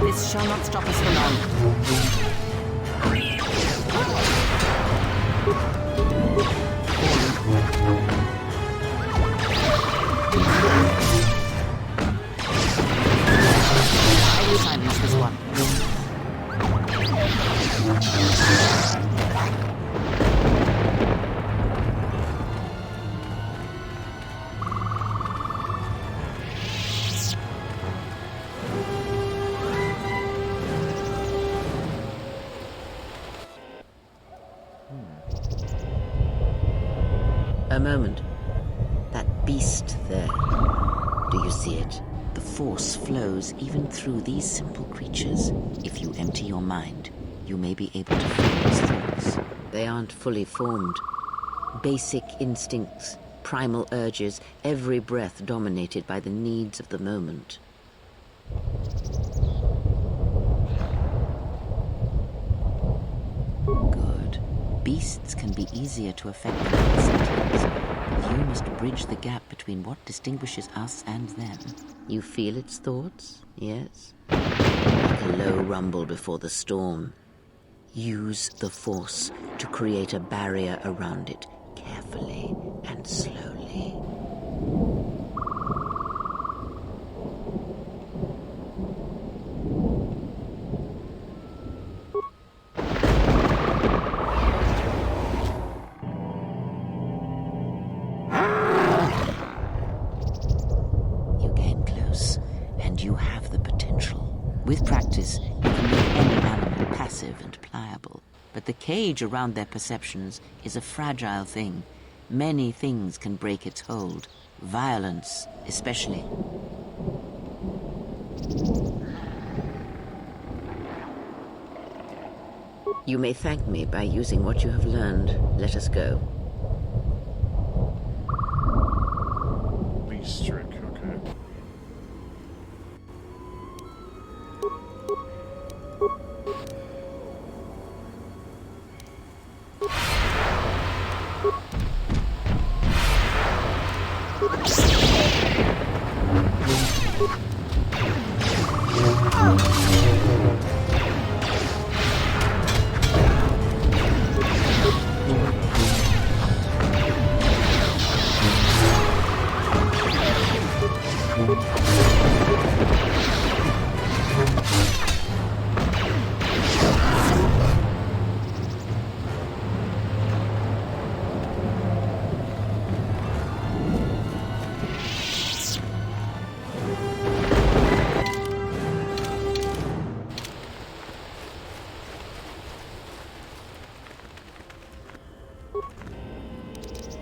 This shall not stop us for long. I will silence this one. A moment. That beast there. Do you see it? The Force flows even through these simple creatures. If you empty your mind, you may be able to feel its thoughts. They aren't fully formed. Basic instincts, primal urges, every breath dominated by the needs of the moment. Good. Beasts can be easier to affect than sentients, but you must bridge the gap between what distinguishes us and them. You feel its thoughts, yes? Like a low rumble before the storm. Use the Force to create a barrier around it, carefully and slowly. With practice, you can make any animal passive and pliable. But the cage around their perceptions is a fragile thing. Many things can break its hold. Violence, especially. You may thank me by using what you have learned. Let us go. Beast trick, okay.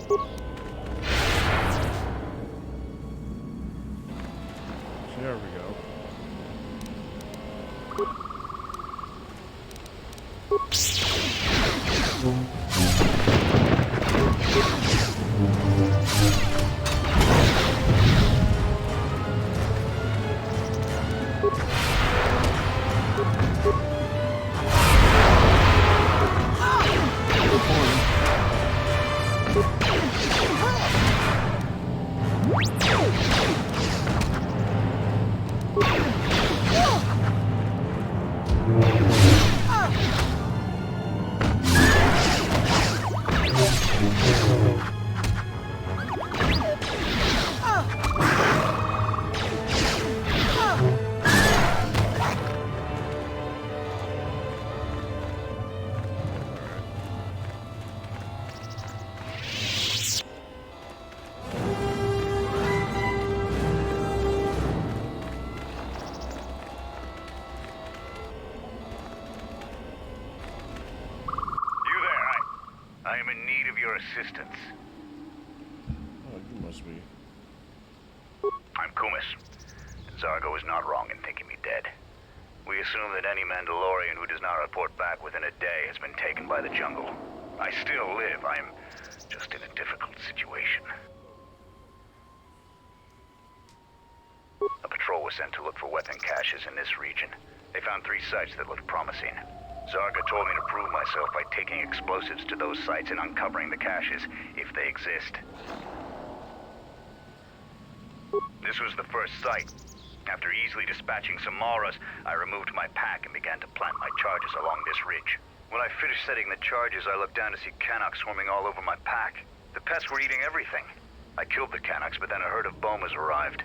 There we go. Assistance. Oh, you must be. I'm Kumis. Zargo is not wrong in thinking me dead. We assume that any Mandalorian who does not report back within a day has been taken by the jungle. I still live. I am just in a difficult situation. A patrol was sent to look for weapon caches in this region. They found 3 sites that looked promising. Zarga told me to prove myself by taking explosives to those sites and uncovering the caches, if they exist. This was the first site. After easily dispatching some Maras, I removed my pack and began to plant my charges along this ridge. When I finished setting the charges, I looked down to see Canucks swarming all over my pack. The pests were eating everything. I killed the Canucks, but then a herd of Bomas arrived.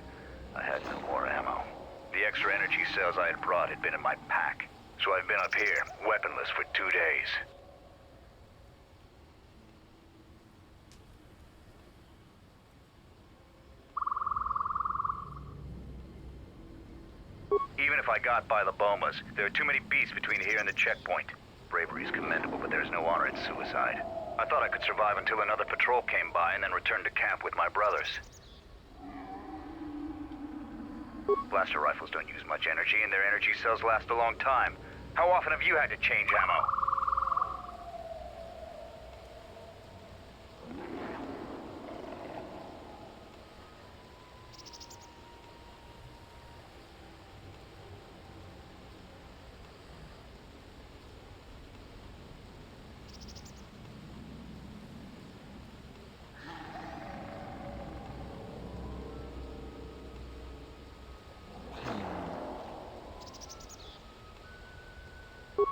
I had no more ammo. The extra energy cells I had brought had been in my pack. So I've been up here, weaponless for 2 days. Even if I got by the Bomas, there are too many beasts between here and the checkpoint. Bravery is commendable, but there's no honor in suicide. I thought I could survive until another patrol came by and then return to camp with my brothers. Blaster rifles don't use much energy, and their energy cells last a long time. How often have you had to change ammo?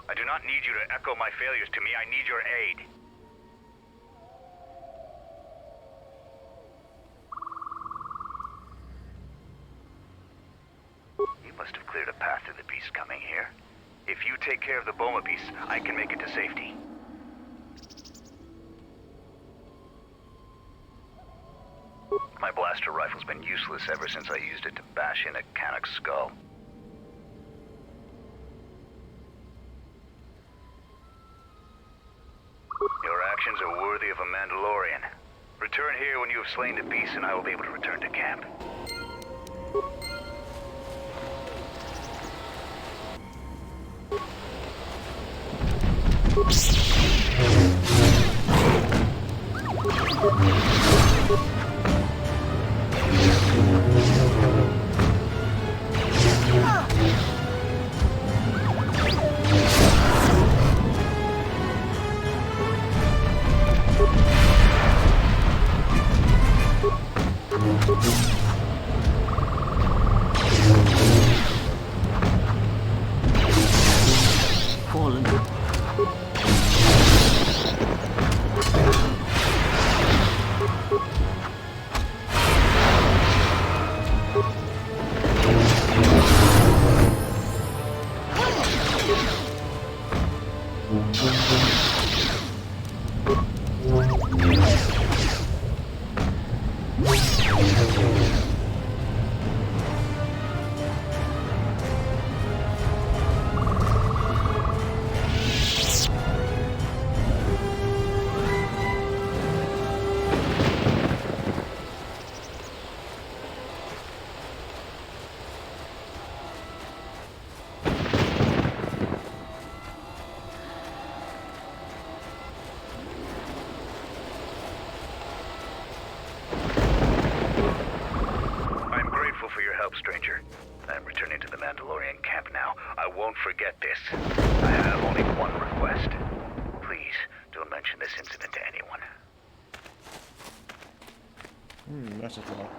I do not need you to echo my failures to me. I need your aid. You must have cleared a path through the beasts coming here. If you take care of the Boma beasts, I can make it to safety. My blaster rifle's been useless ever since I used it to bash in a Canuck's skull. Your actions are worthy of a Mandalorian. Return here when you have slain the beast, and I will be able to return to camp. Don't forget this. I have only one request. Please, don't mention this incident to anyone. That's a thought.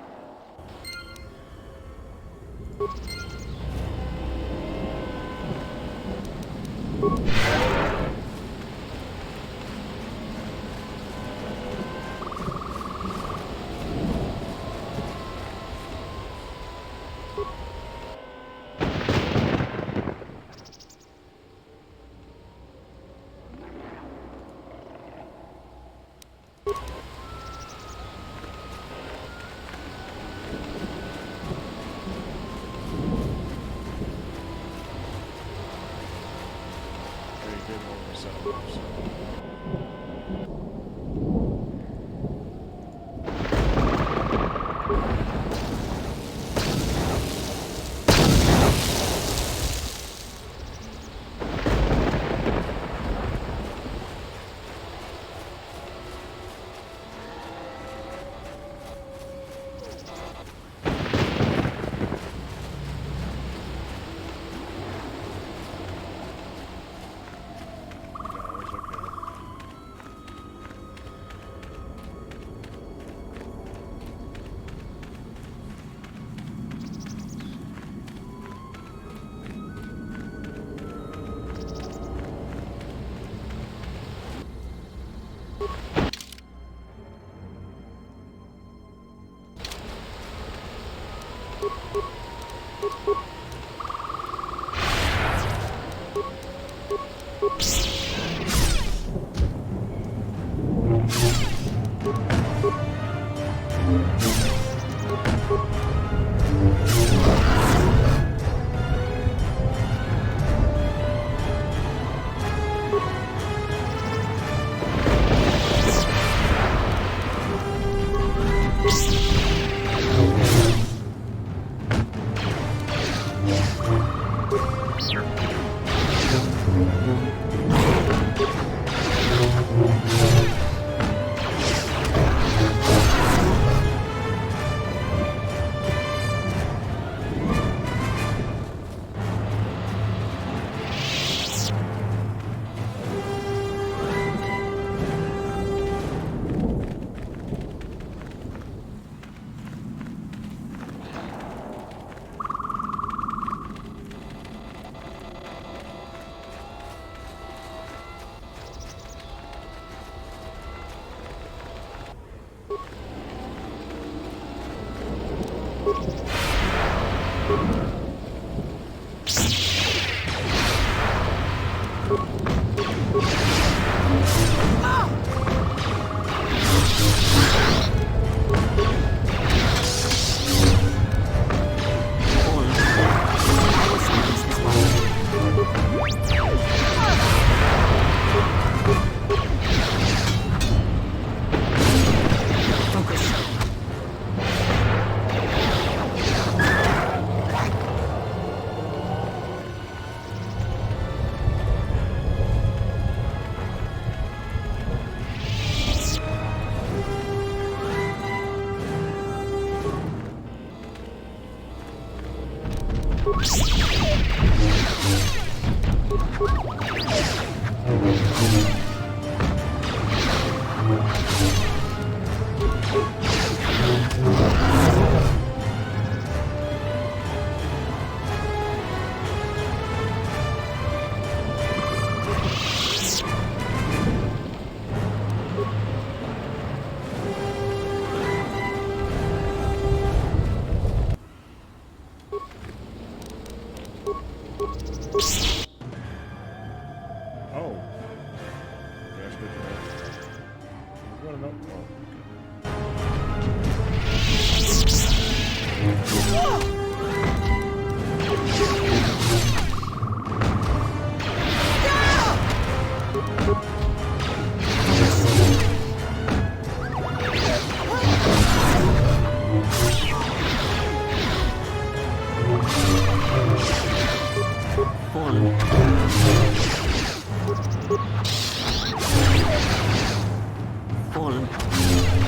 Fallen.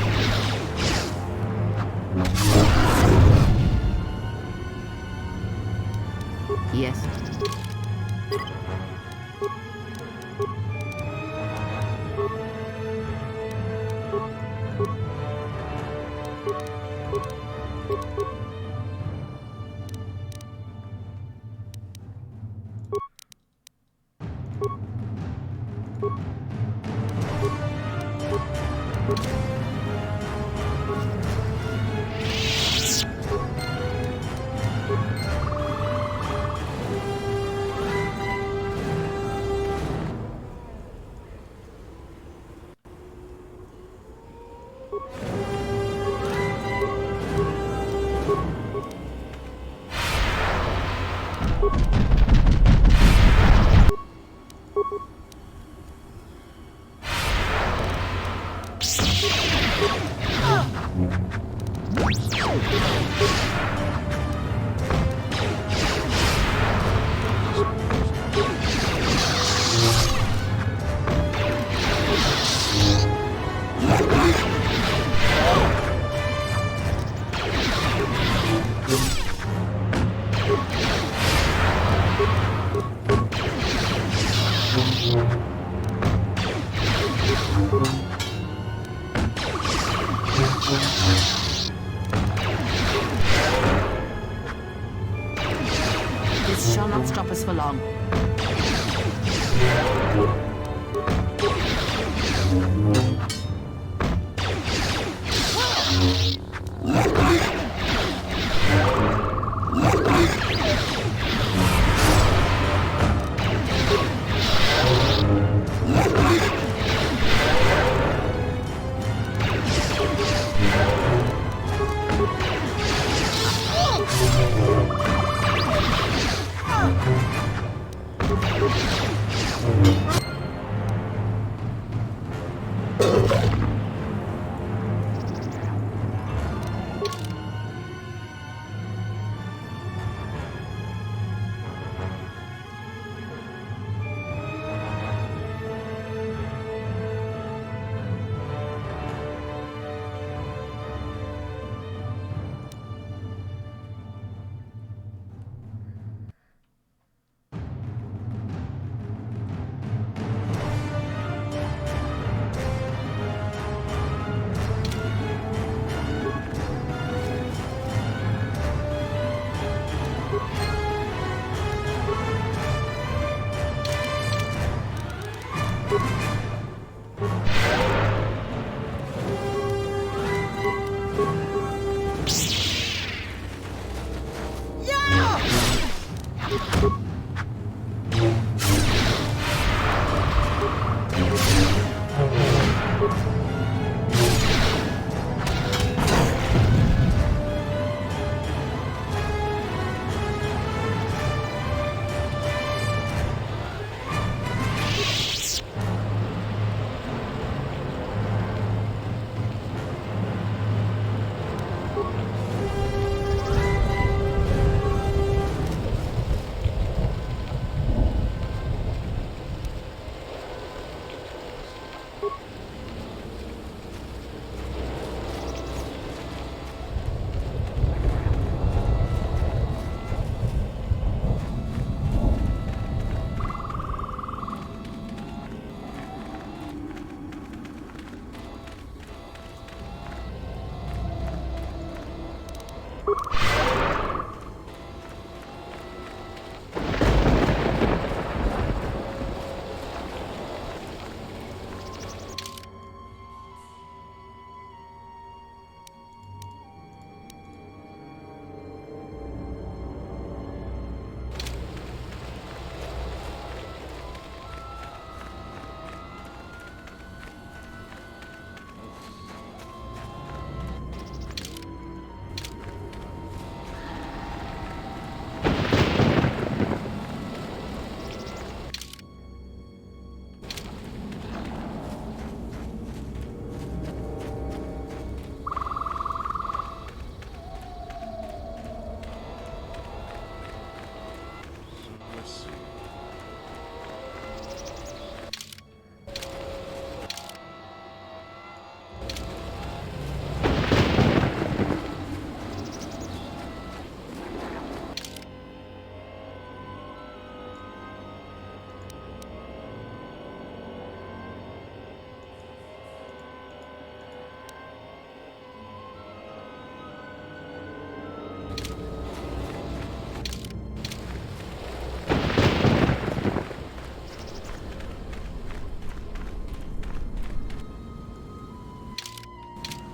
This shall not stop us for long.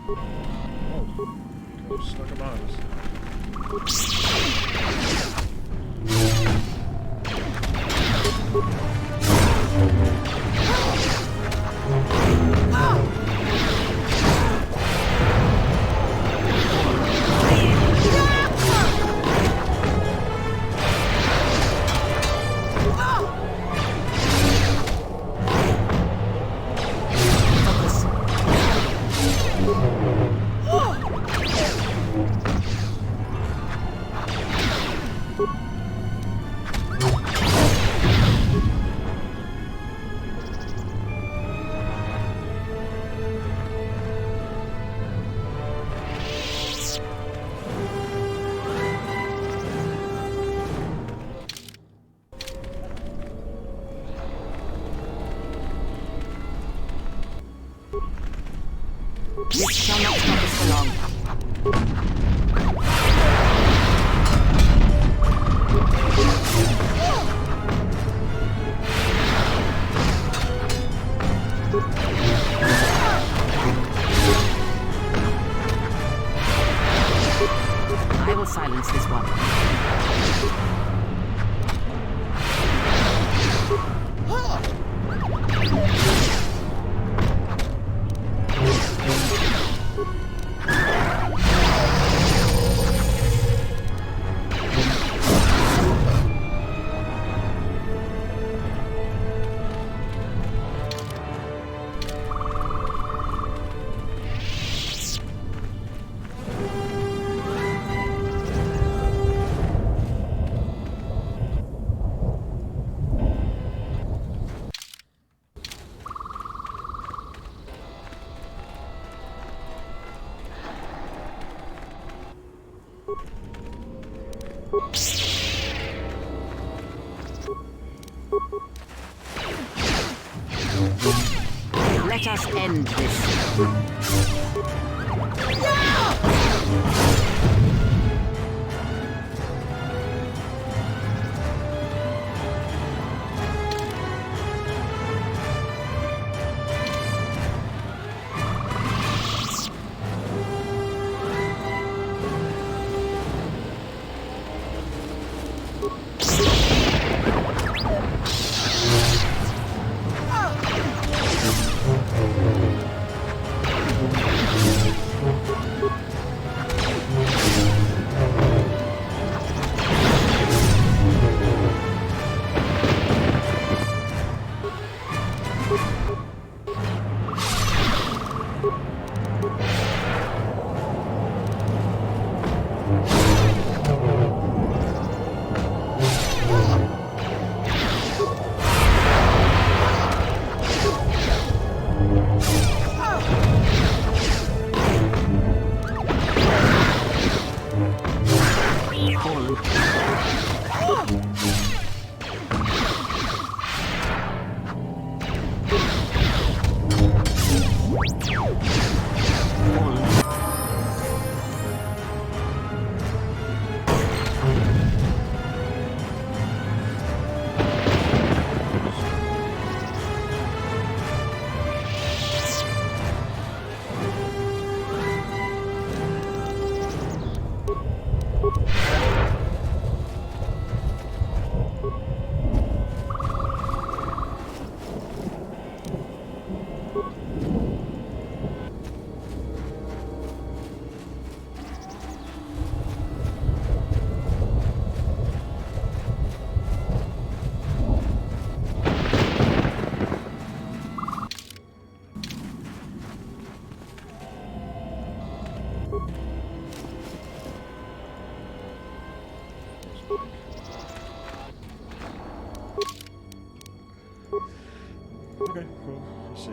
Oh, stuck him on us. This shall not stop us for long. I will silence this one. Let us end this. Okay, cool. Let's see.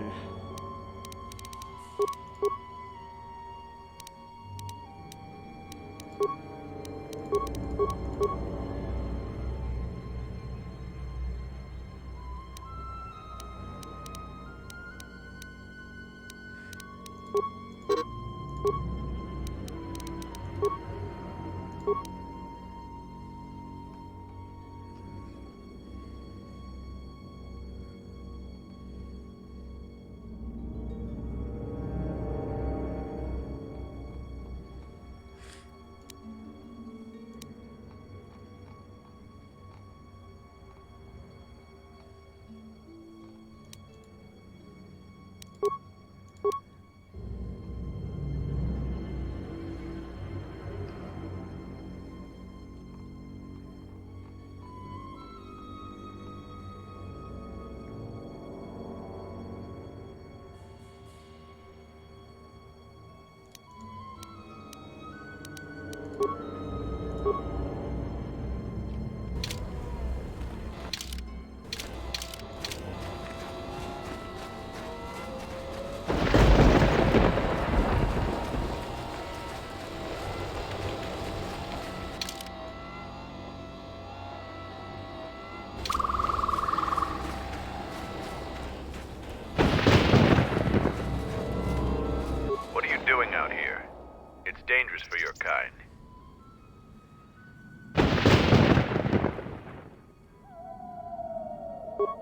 dangers for your kind.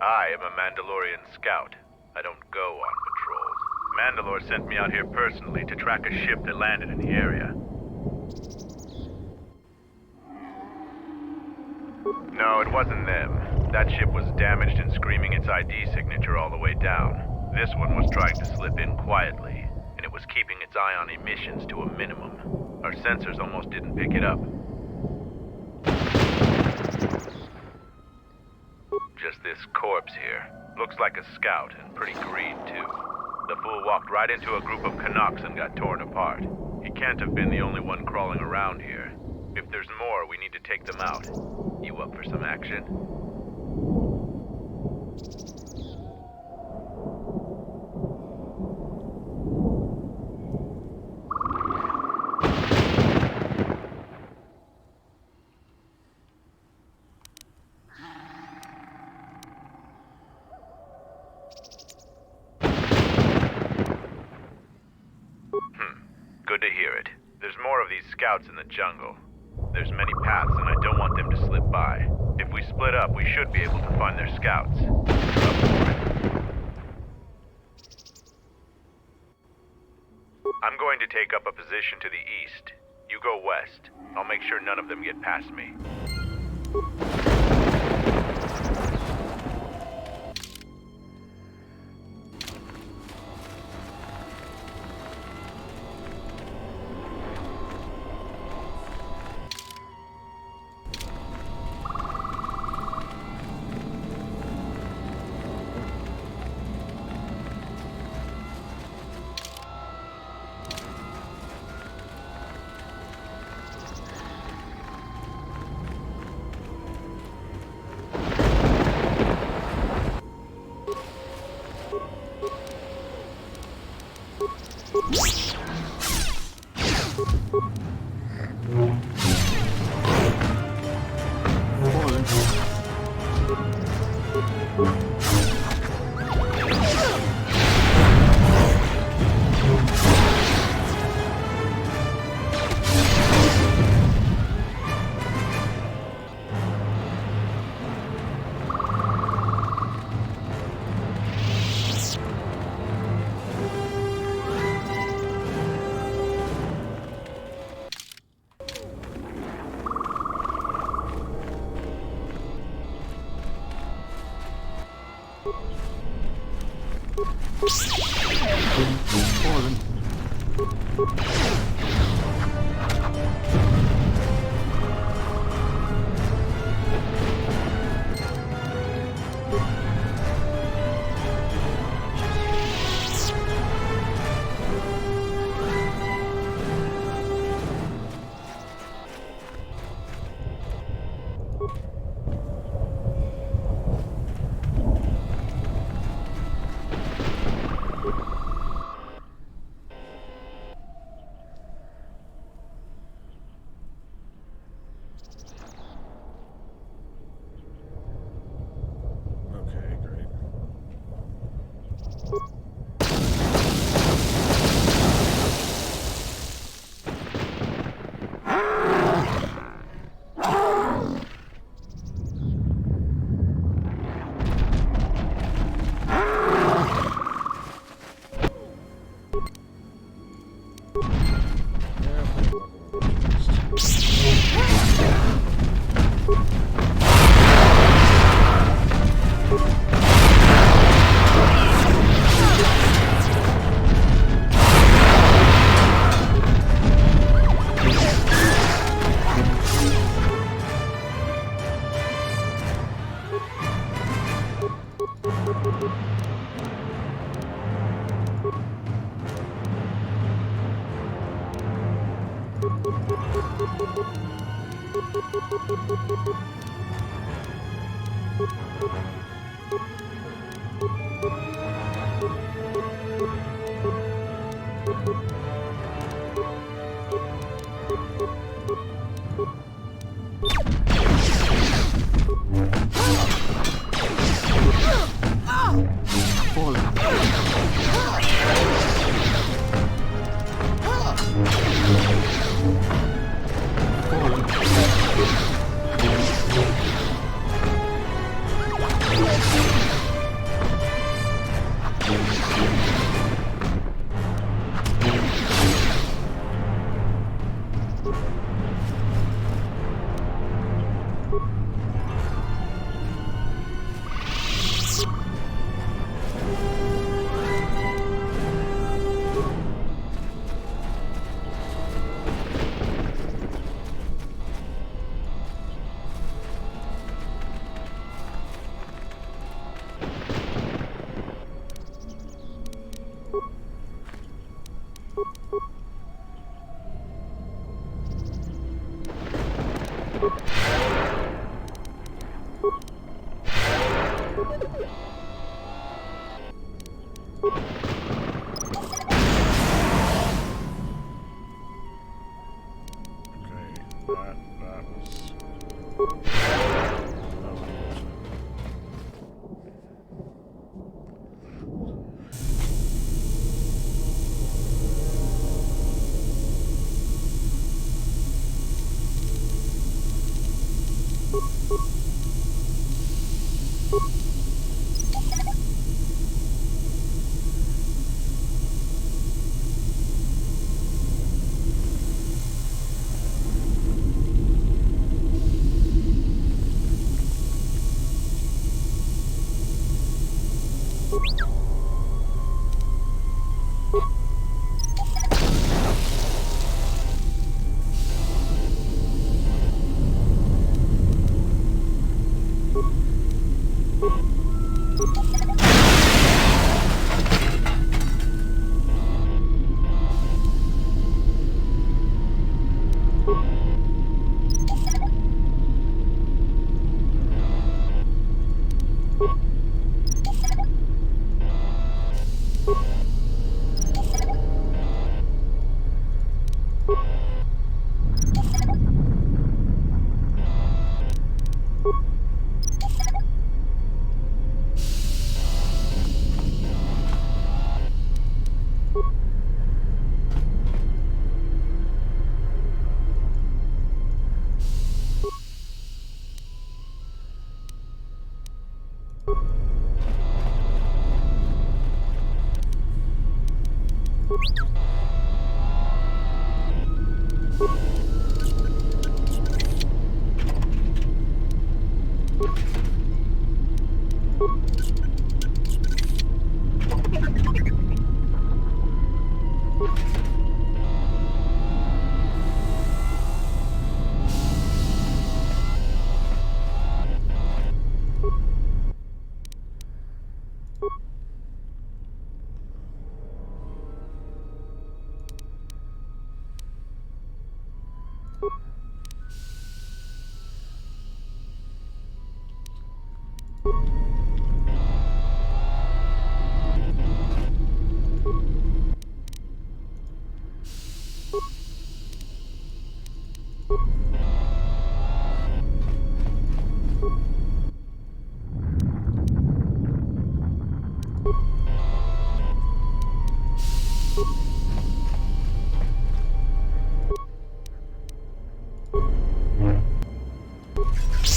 I am a Mandalorian scout. I don't go on patrols. Mandalore sent me out here personally to track a ship that landed in the area. No, it wasn't them. That ship was damaged and screaming its ID signature all the way down. This one was trying to slip in quietly, and it was keeping its eye on emissions to a minimum. Our sensors almost didn't pick it up. Just this corpse here. Looks like a scout, and pretty green, too. The fool walked right into a group of Canucks and got torn apart. He can't have been the only one crawling around here. If there's more, we need to take them out. You up for some action? Good to hear it. There's more of these scouts in the jungle. There's many paths, and I don't want them to slip by. If we split up, we should be able to find their scouts. If you're up for it. I'm going to take up a position to the east. You go west. I'll make sure none of them get past me.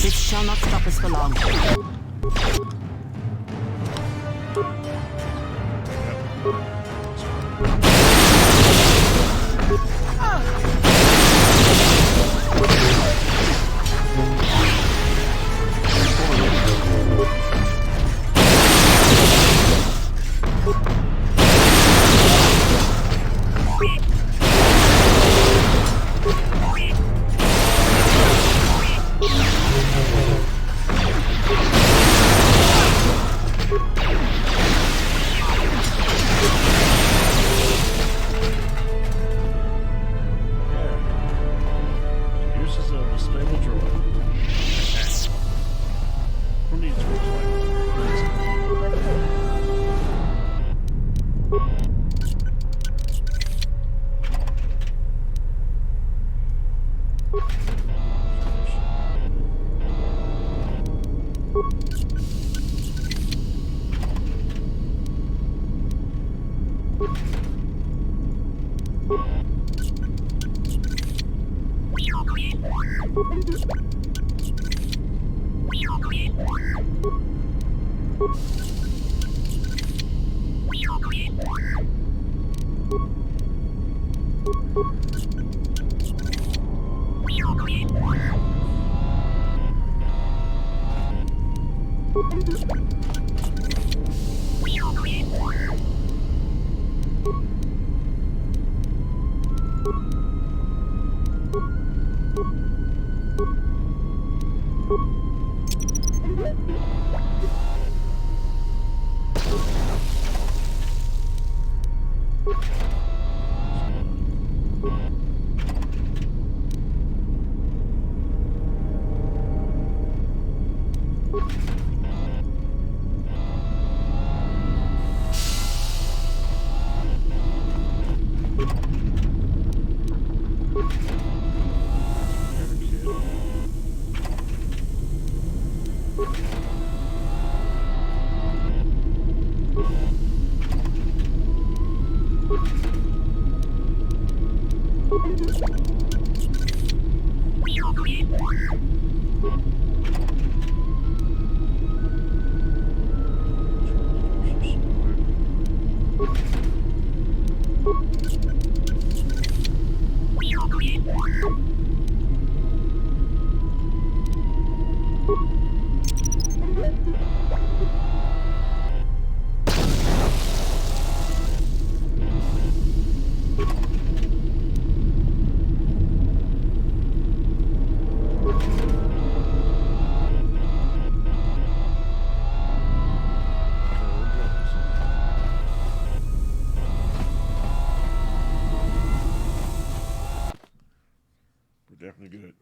This shall not stop us for long. Uses of a stable droid. Who needs Definitely good.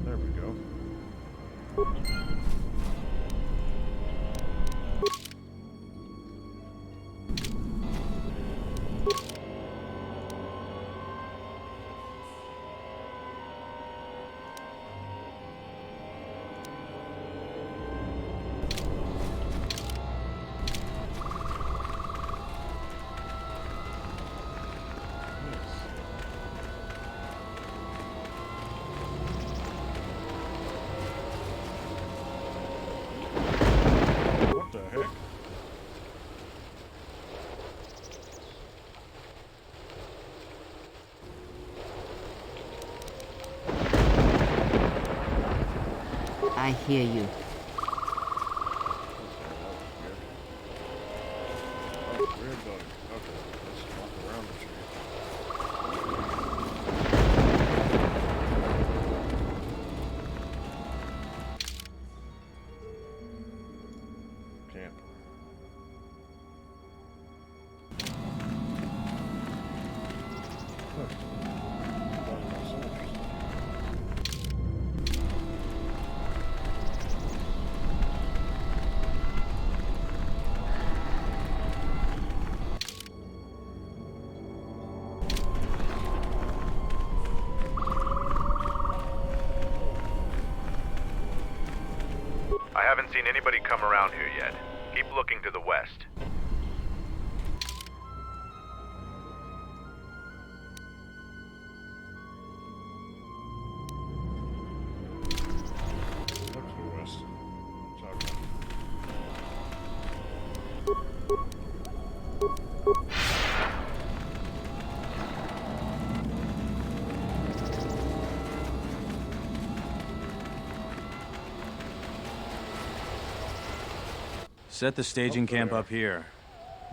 There we go. I hear you. Weird building. Okay, let's walk around the tree. Camp. Look. That's so interesting. I haven't seen anybody come around here yet. Keep looking to the west. Look to the west. Talk about Set the staging camp up here.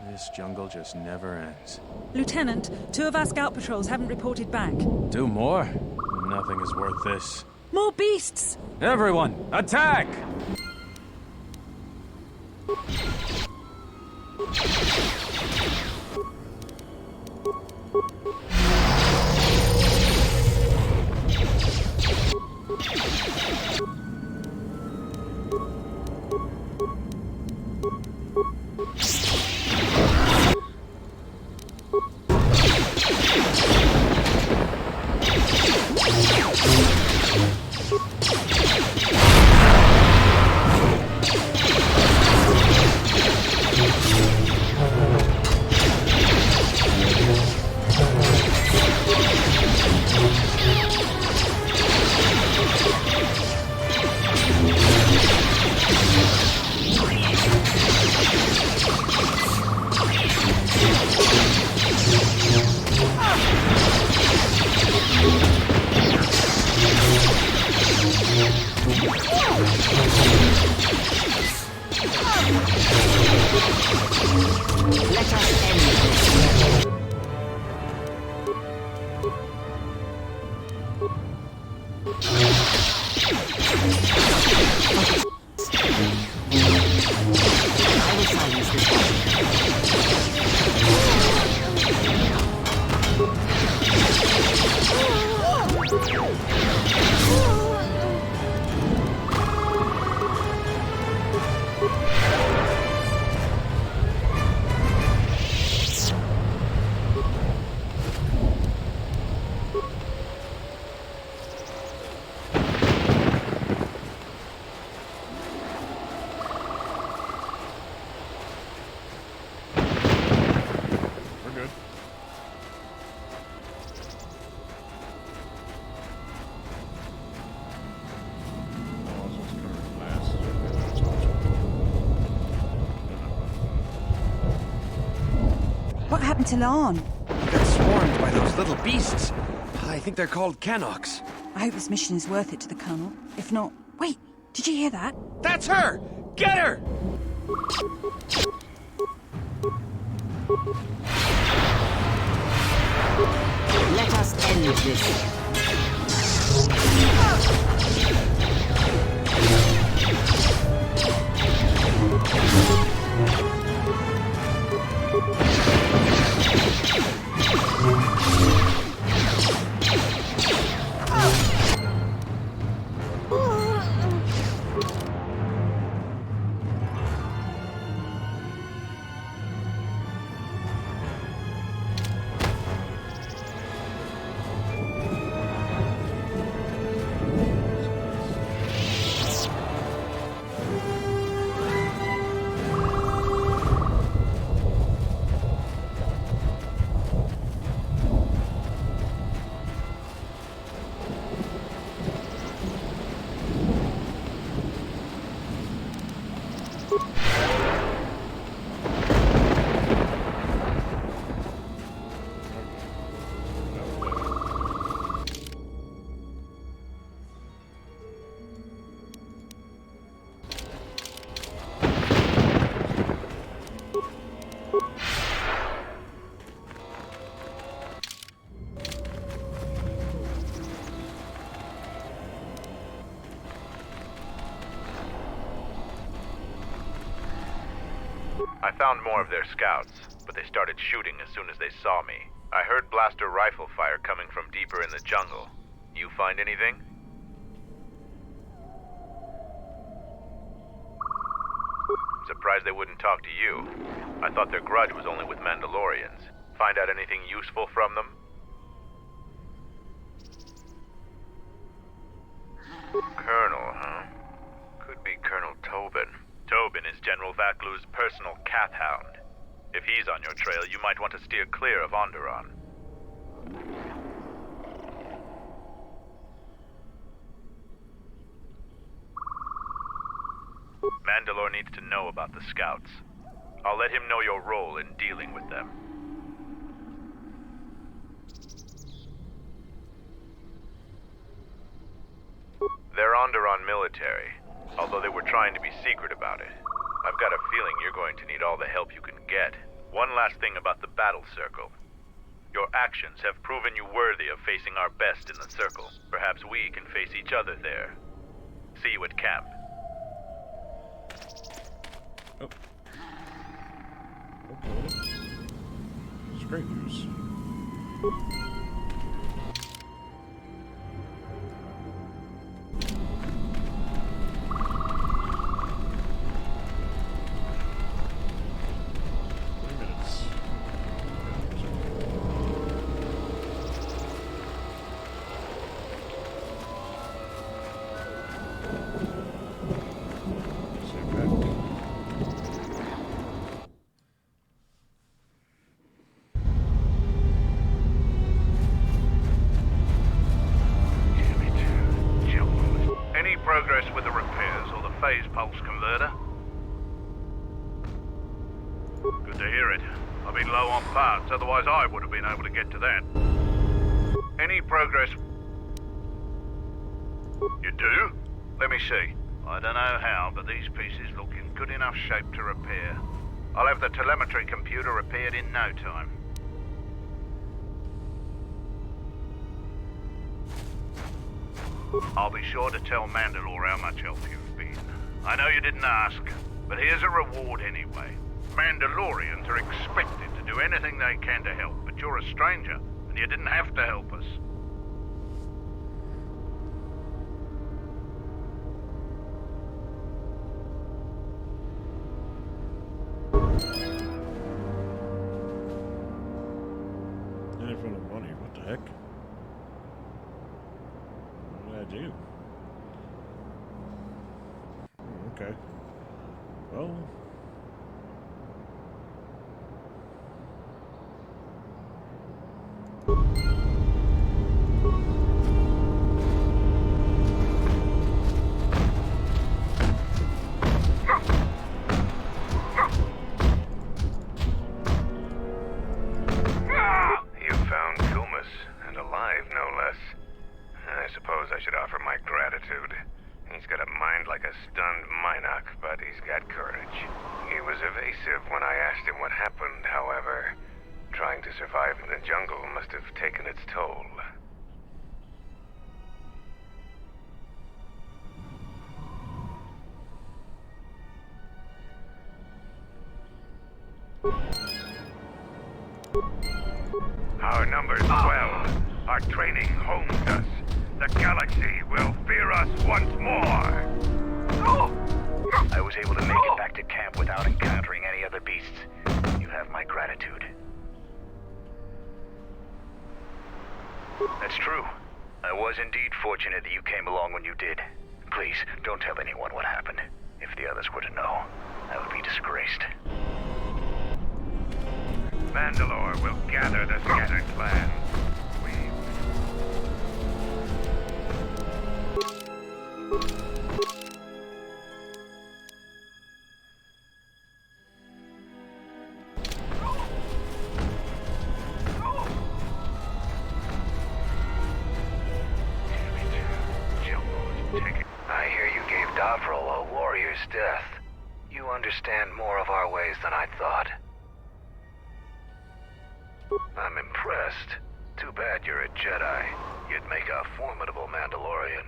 This jungle just never ends. Lieutenant, 2 of our scout patrols haven't reported back. Do more? Nothing is worth this. More beasts! Everyone, attack! Let us end this. I will silence this one. we're good. Oh, this one's coming last. That's What happened to Lan? Got swarmed by those little beasts. I think they're called Canox. I hope this mission is worth it to the Colonel. If not... Wait, did you hear that? That's her! Get her! Let us end this. I found more of their scouts, but they started shooting as soon as they saw me. I heard blaster rifle fire coming from deeper in the jungle. You find anything? Surprised they wouldn't talk to you. I thought their grudge was only with Mandalorians. Find out anything useful from them? Colonel, huh? Could be Colonel Tobin. Tobin is General Vaklu's personal cat hound. If he's on your trail, you might want to steer clear of Onderon. Mandalore needs to know about the scouts. I'll let him know your role in dealing with them. They're Onderon military, although they were trying to be secret about it. I've got a feeling you're going to need all the help you can get. One last thing about the battle circle. Your actions have proven you worthy of facing our best in the circle. Perhaps we can face each other there. See you at camp. Oh. Okay. It's great news. With the repairs or the phase pulse converter? Good to hear it. I've been low on parts, otherwise I would have been able to get to that. Any progress? You do? Let me see. I don't know how, but these pieces look in good enough shape to repair. I'll have the telemetry computer repaired in no time. I'll be sure to tell Mandalore how much help you've been. I know you didn't ask, but here's a reward anyway. Mandalorians are expected to do anything they can to help, but you're a stranger, and you didn't have to help us. Anything for the money, what the heck? What did I do? Okay. Well... Our number 12. Our training hones us. The galaxy will fear us once more. I was able to make it back to camp without encountering any other beasts. You have my gratitude. That's true. I was indeed fortunate that you came along when you did. Please, don't tell anyone what happened. If the others were to know, I would be disgraced. Mandalore will gather the scattered clan. I hear you gave Davril a warrior's death. You understand more of our ways than I thought. I'm impressed. Too bad you're a Jedi. You'd make a formidable Mandalorian.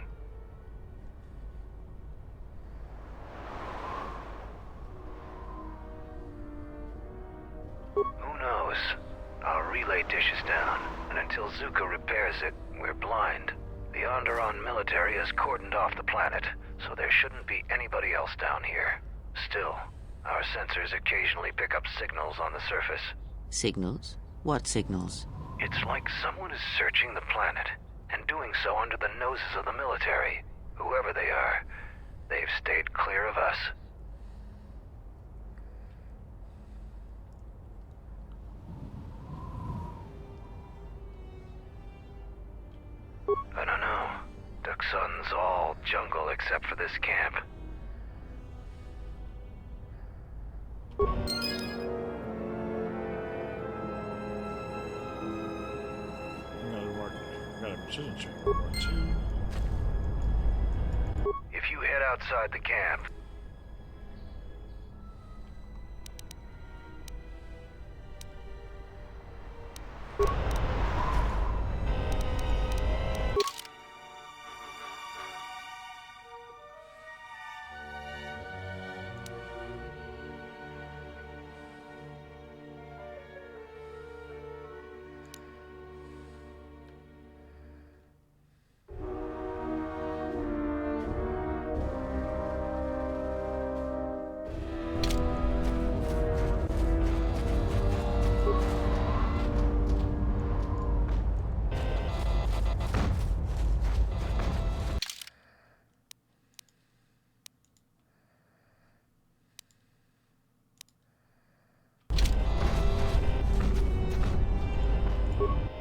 close. Our relay dish is down, and until Zuko repairs it, we're blind. The Onderon military has cordoned off the planet, so there shouldn't be anybody else down here. Still, our sensors occasionally pick up signals on the surface. Signals? What signals? It's like someone is searching the planet, and doing so under the noses of the military. Whoever they are, they've stayed clear of us. I don't know. Duxon's all jungle except for this camp. Got a precision check. If you head outside the camp,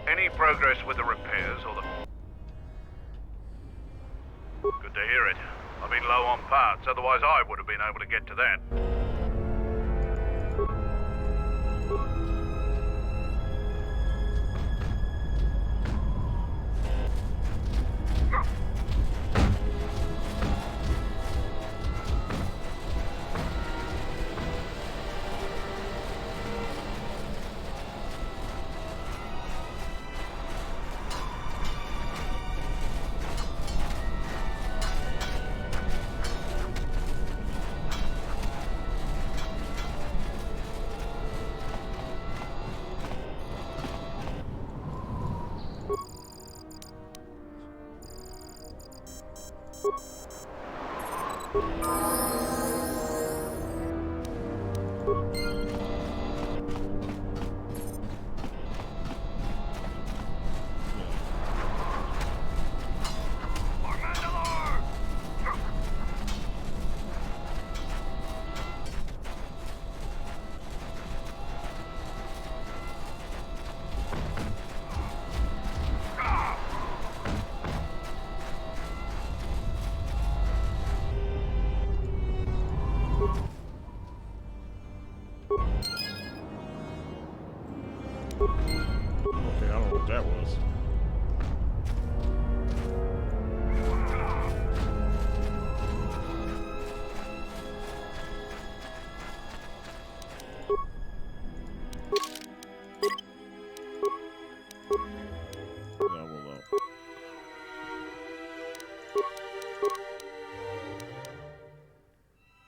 Any progress with the repairs or the... Good to hear it. I've been low on parts, otherwise I would have been able to get to that. Okay, I don't know what that was.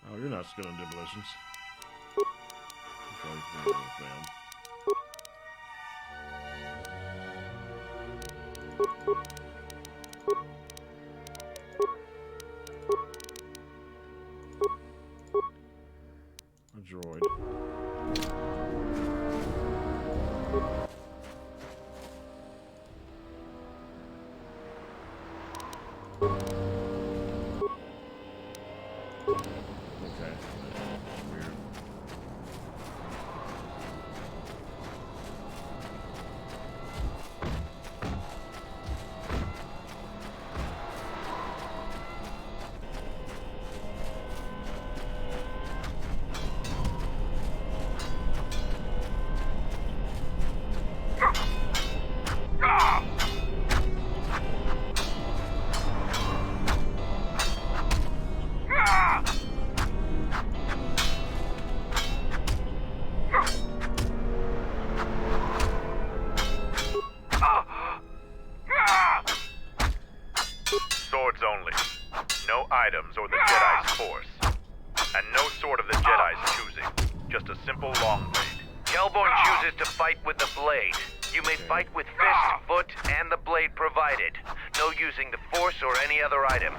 Oh, you're not skilled in demolitions. A droid. Okay. Weird. Swords only. No items or the Jedi's force. And no sword of the Jedi's choosing. Just a simple long blade. Kelborn chooses to fight with the blade. You may fight with fist, foot, and the blade provided. No using the force or any other item.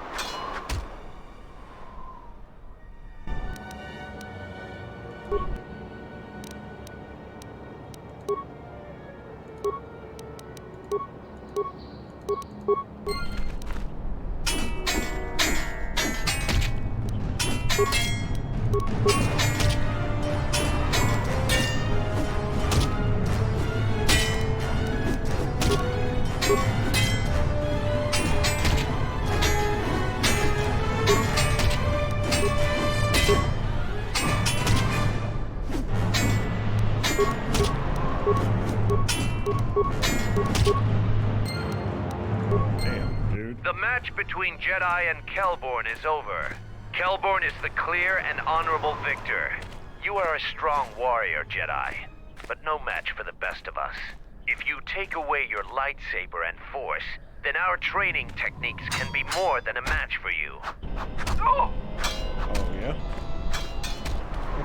Damn, dude. The match between Jedi and Kelborn is over. Kelborn is the clear and honorable victor. You are a strong warrior, Jedi, but no match for the best of us. If you take away your lightsaber and force, then our training techniques can be more than a match for you. Oh, yeah?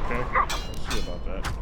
Okay, we'll see about that.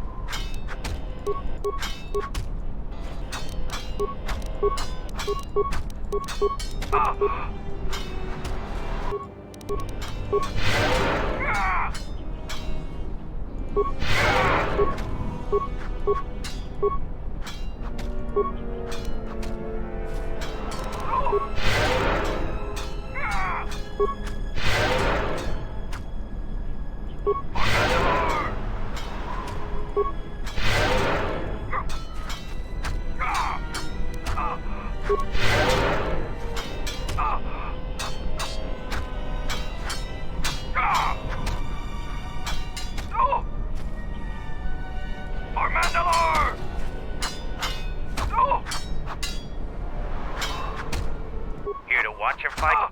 Here to watch a fight?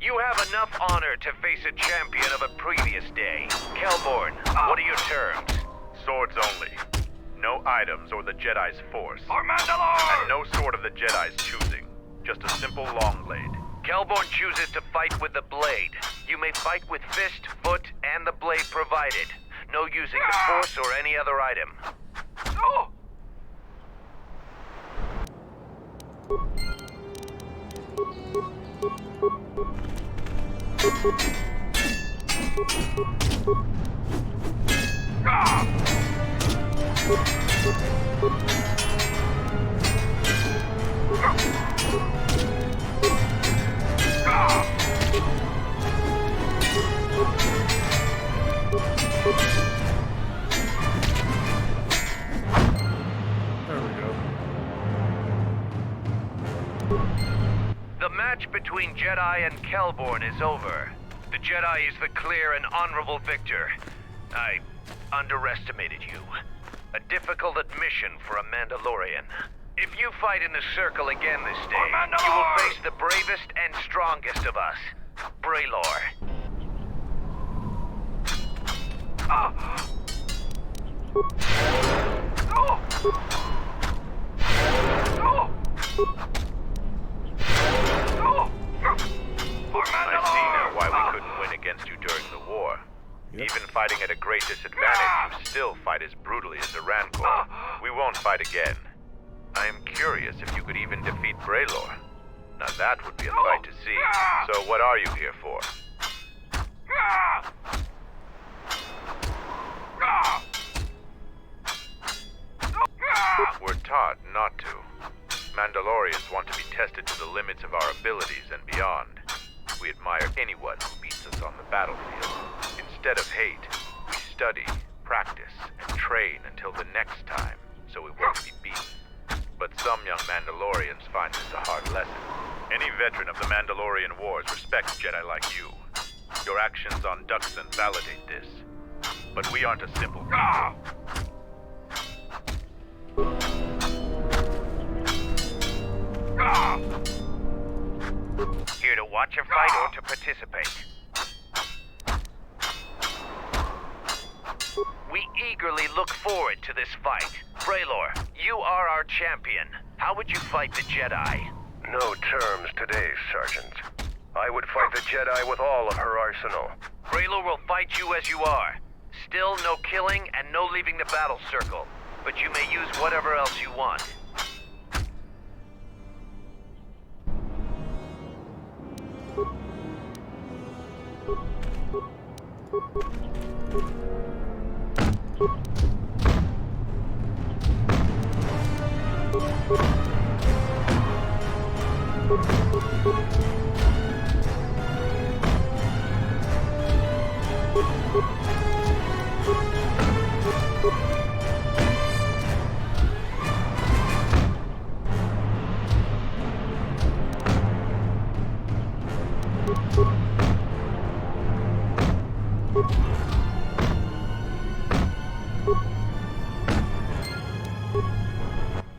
You have enough honor to face a champion of a previous day. Kelborn, what are your terms? Swords only. No items or the Jedi's force. Mandalore! And no sword of the Jedi's choosing. Just a simple long blade. Kelborn chooses to fight with the blade. You may fight with fist, foot, and the blade provided. No using the force or any other item. There we go. The match between Jedi and Kelborn is over. The Jedi is the clear and honorable victor. I underestimated you. A difficult admission for a Mandalorian. If you fight in the circle again this day, you will face the bravest and strongest of us, Braylor. I see now why we couldn't win against you during the war. Even fighting at a great disadvantage, you still fight as brutally as a Rancor. We won't fight again. I am curious if you could even defeat Braylor. Now that would be a fight to see. So what are you here for? We're taught not to. Mandalorians want to be tested to the limits of our abilities and beyond. We admire anyone who beats us on the battlefield. Instead of hate, we study, practice, and train until the next time, so we won't be beaten. But some young Mandalorians find this a hard lesson. Any veteran of the Mandalorian Wars respects Jedi like you. Your actions on Duxon validate this. But we aren't a simple people. Here to watch a fight or to participate? We eagerly look forward to this fight. Braylor, you are our champion. How would you fight the Jedi? No terms today, Sergeant. I would fight the Jedi with all of her arsenal. Braylor will fight you as you are. Still no killing and no leaving the battle circle, but you may use whatever else you want.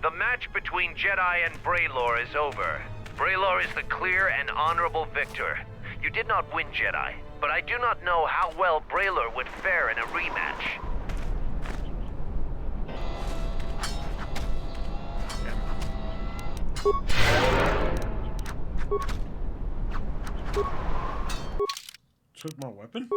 The match between Jedi and Braylor is over. Braylor is the clear and honorable victor. You did not win, Jedi, but I do not know how well Braylor would fare in a rematch. Took my weapon?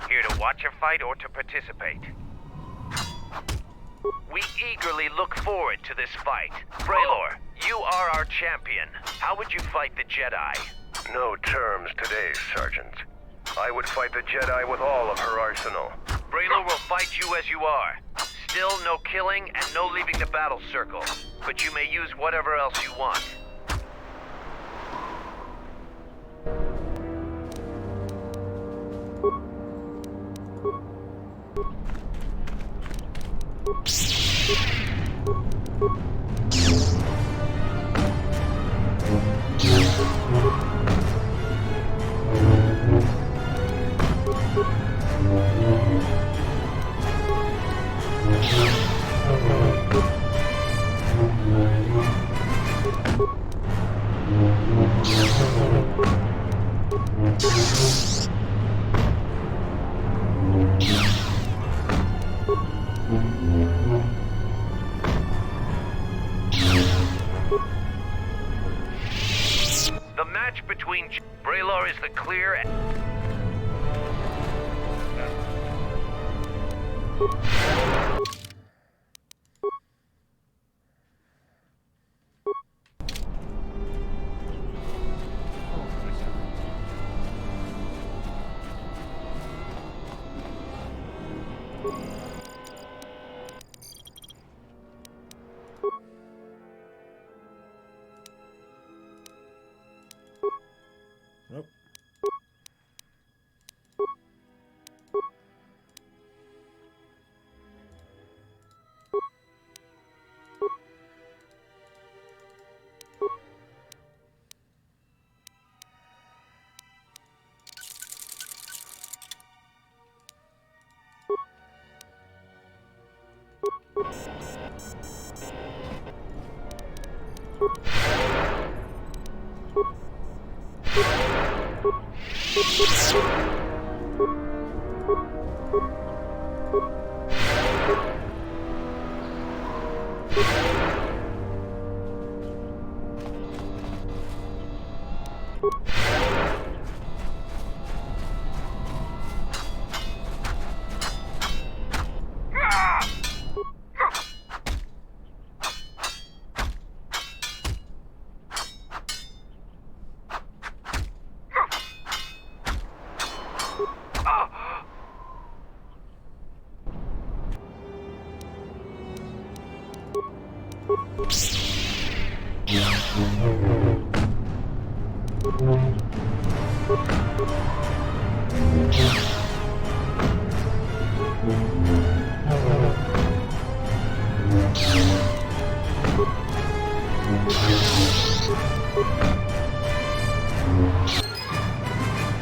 Here to watch a fight or to participate? We eagerly look forward to this fight. Braylor, you are our champion. How would you fight the Jedi? No terms today, Sergeant. I would fight the Jedi with all of her arsenal. Braylor will fight you as you are. Still no killing and no leaving the battle circle, but you may use whatever else you want. The match between Braylor is the clear and... Nope.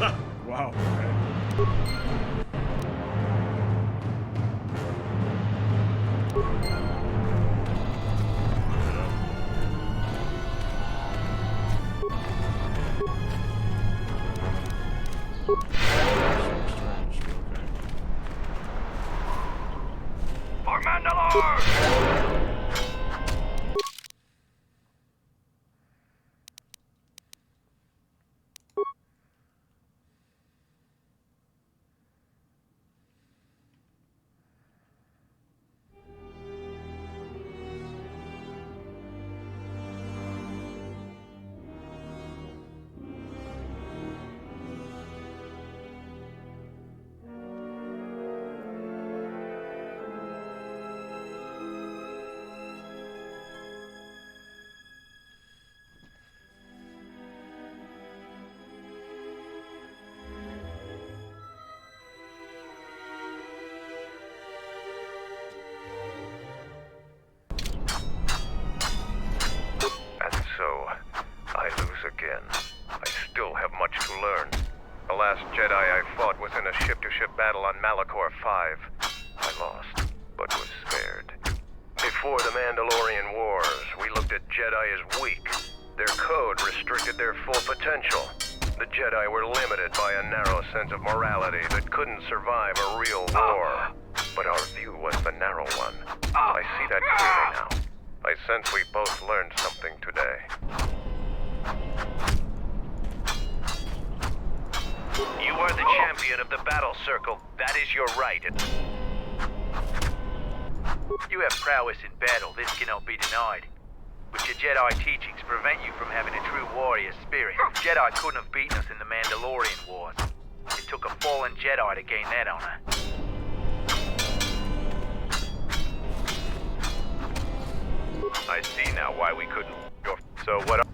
Wow. Okay. For Mandalore! And so, I lose again. I still have much to learn. The last Jedi I fought was in a ship-to-ship battle on Malachor 5. I lost, but was spared. Before the Mandalorian Wars, we looked at Jedi as weak. Their code restricted their full potential. The Jedi were limited by a narrow sense of morality that couldn't survive a real war. But our view was the narrow one. I see that clearly now. I sense we both learned something today. You are the champion of the battle circle. That is your right. You have prowess in battle, this cannot be denied. But your Jedi teachings prevent you from having a true warrior spirit. Jedi couldn't have beaten us in the Mandalorian Wars. It took a fallen Jedi to gain that honor. I see now why we couldn't. So what?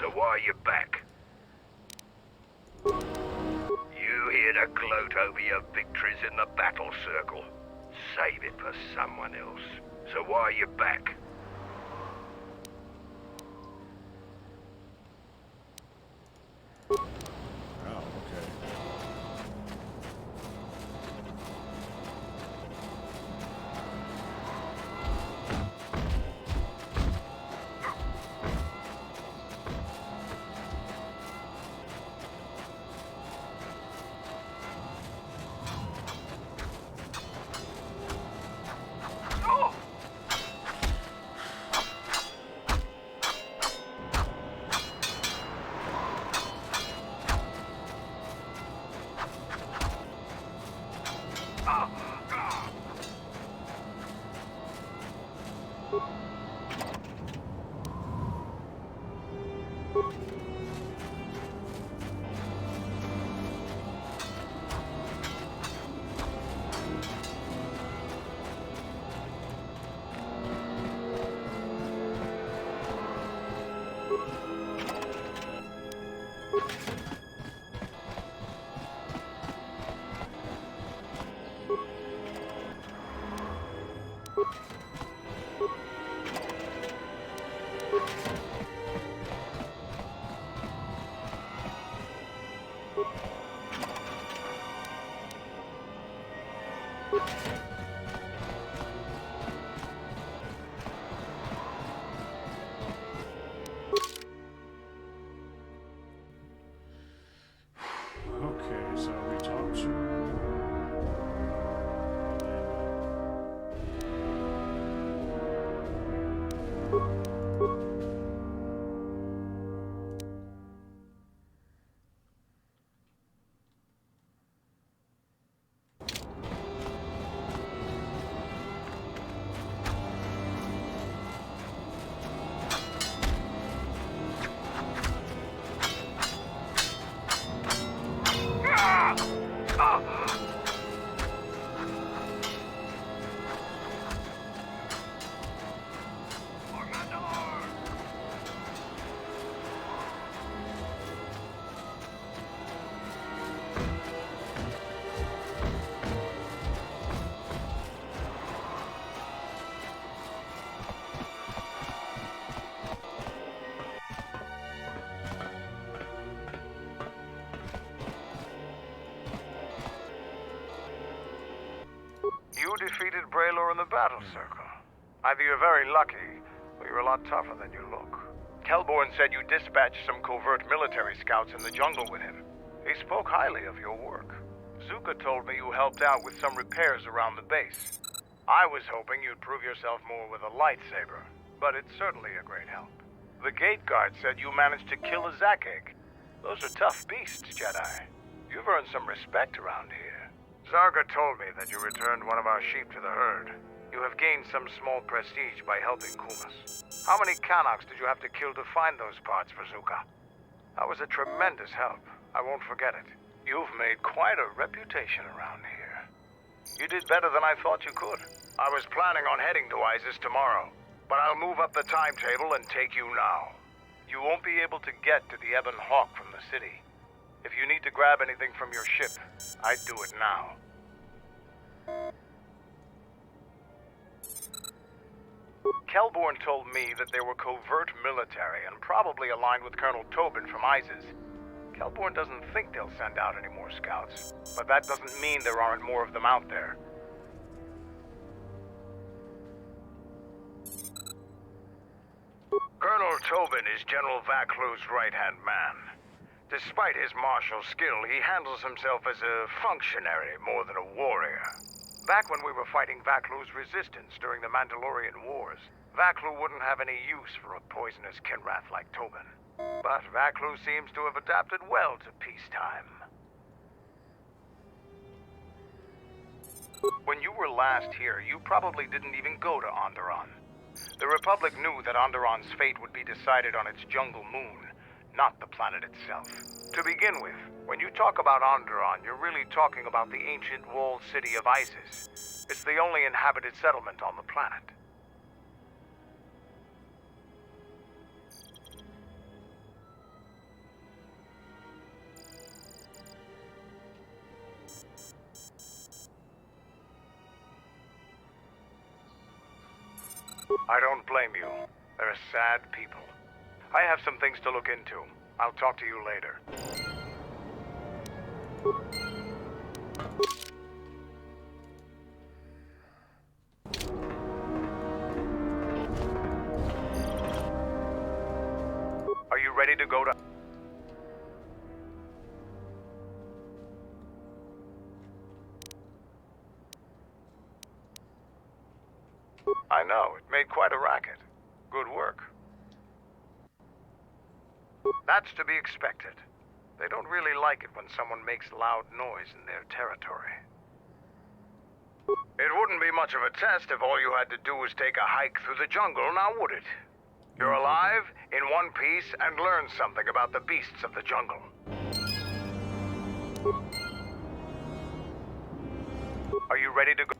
So why are you back? You here to gloat over your victories in the battle circle. Save it for someone else. So why are you back? Braylor in the battle circle. Either you're very lucky, or you're a lot tougher than you look. Kelborn said you dispatched some covert military scouts in the jungle with him. He spoke highly of your work. Zuka told me you helped out with some repairs around the base. I was hoping you'd prove yourself more with a lightsaber, but it's certainly a great help. The gate guard said you managed to kill a Zakek. Those are tough beasts, Jedi. You've earned some respect around here. Zarga told me that you returned one of our sheep to the herd. You have gained some small prestige by helping Kumas. How many Kanaks did you have to kill to find those parts for Zuka? That was a tremendous help. I won't forget it. You've made quite a reputation around here. You did better than I thought you could. I was planning on heading to Isis tomorrow, but I'll move up the timetable and take you now. You won't be able to get to the Ebon Hawk from the city. If you need to grab anything from your ship, I'd do it now. Kelborn told me that they were covert military and probably aligned with Colonel Tobin from ISIS. Kelborn doesn't think they'll send out any more scouts, but that doesn't mean there aren't more of them out there. Colonel Tobin is General Vaklu's right-hand man. Despite his martial skill, he handles himself as a functionary more than a warrior. Back when we were fighting Vaklu's resistance during the Mandalorian Wars, Vaklu wouldn't have any use for a poisonous Kinrath like Tobin. But Vaklu seems to have adapted well to peacetime. When you were last here, you probably didn't even go to Onderon. The Republic knew that Onderon's fate would be decided on its jungle moon, not the planet itself. To begin with, when you talk about Onderon, you're really talking about the ancient walled city of Isis. It's the only inhabited settlement on the planet. I don't blame you. They're sad people. I have some things to look into. I'll talk to you later. Are you ready to go to... I know, it made quite a racket. Good work. That's to be expected. They don't really like it when someone makes loud noise in their territory. It wouldn't be much of a test if all you had to do was take a hike through the jungle, now would it? You're alive, in one piece, and learn something about the beasts of the jungle. Are you ready to go?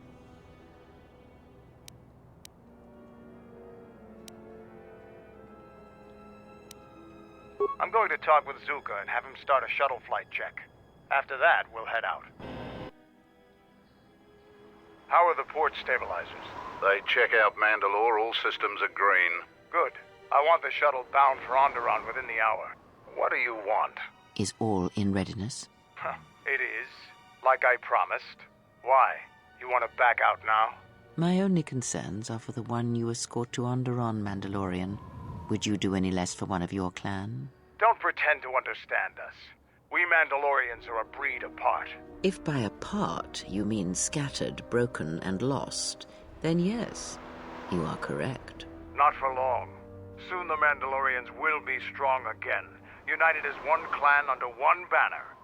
I'm going to talk with Zuka and have him start a shuttle flight check. After that, we'll head out. How are the port stabilizers? They check out Mandalore. All systems are green. Good. I want the shuttle bound for Onderon within the hour. What do you want? Is all in readiness? It is. Like I promised. Why? You want to back out now? My only concerns are for the one you escort to Onderon, Mandalorian. Would you do any less for one of your clan? Don't pretend to understand us. We Mandalorians are a breed apart. If by apart you mean scattered, broken, and lost, then yes, you are correct. Not for long. Soon the Mandalorians will be strong again, united as one clan under one banner.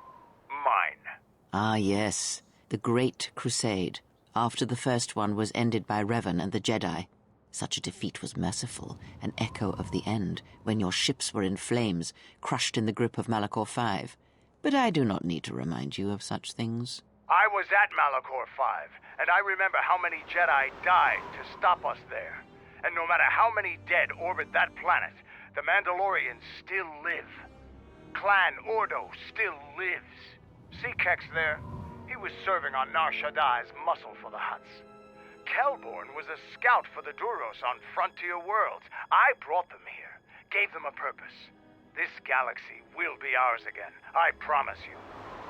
Mine. Ah, yes. The Great Crusade, after the first one was ended by Revan and the Jedi. Such a defeat was merciful, an echo of the end, when your ships were in flames, crushed in the grip of Malachor V. But I do not need to remind you of such things. I was at Malachor V, and I remember how many Jedi died to stop us there. And no matter how many dead orbit that planet, the Mandalorians still live. Clan Ordo still lives. See Kex there? He was serving on Nar Shaddai's muscle for the Hutts. Kelborn was a scout for the Duros on Frontier Worlds. I brought them here, gave them a purpose. This galaxy will be ours again, I promise you.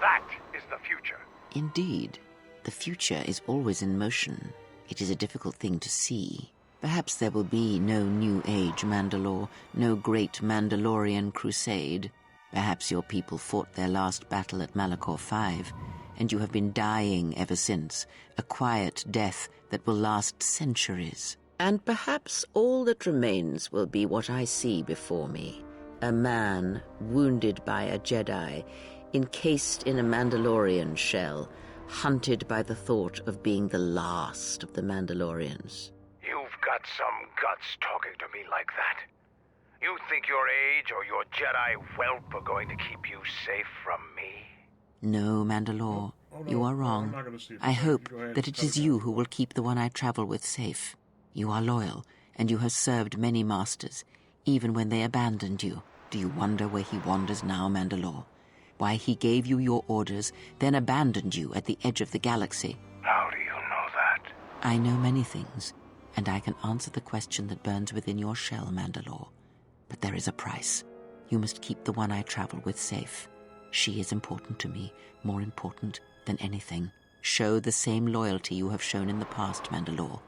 That is the future. Indeed, the future is always in motion. It is a difficult thing to see. Perhaps there will be no New Age Mandalore, no great Mandalorian crusade. Perhaps your people fought their last battle at Malachor 5, and you have been dying ever since, a quiet death that will last centuries. And perhaps all that remains will be what I see before me. A man wounded by a Jedi, encased in a Mandalorian shell, hunted by the thought of being the last of the Mandalorians. You've got some guts talking to me like that. You think your age or your Jedi whelp are going to keep you safe from me? No, Mandalore, you are wrong. I hope that it is you who will keep the one I travel with safe. You are loyal, and you have served many masters, even when they abandoned you. Do you wonder where he wanders now, Mandalore? Why he gave you your orders, then abandoned you at the edge of the galaxy? How do you know that? I know many things, and I can answer the question that burns within your shell, Mandalore. But there is a price. You must keep the one I travel with safe. She is important to me, more important than anything. Show the same loyalty you have shown in the past, Mandalore.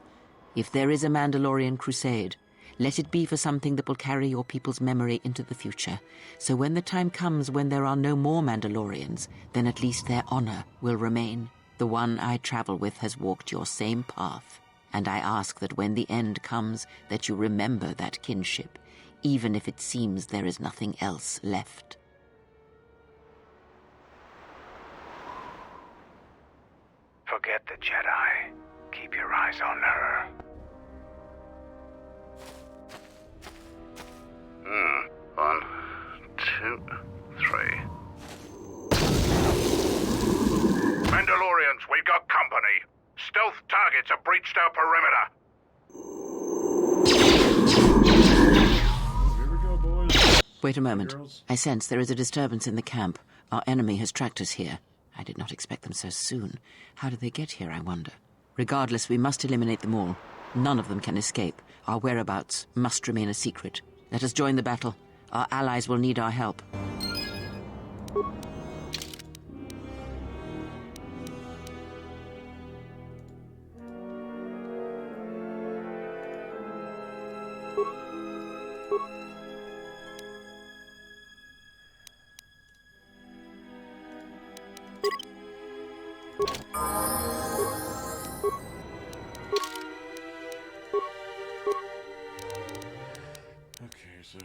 If there is a Mandalorian crusade, let it be for something that will carry your people's memory into the future. So when the time comes when there are no more Mandalorians, then at least their honor will remain. The one I travel with has walked your same path, and I ask that when the end comes, that you remember that kinship, even if it seems there is nothing else left. Forget the Jedi. Keep your eyes on her. 1, 2, 3. Mandalorians, we've got company. Stealth targets have breached our perimeter. Wait a moment. I sense there is a disturbance in the camp. Our enemy has tracked us here. I did not expect them so soon. How did they get here, I wonder? Regardless, we must eliminate them all. None of them can escape. Our whereabouts must remain a secret. Let us join the battle. Our allies will need our help. Okay, so...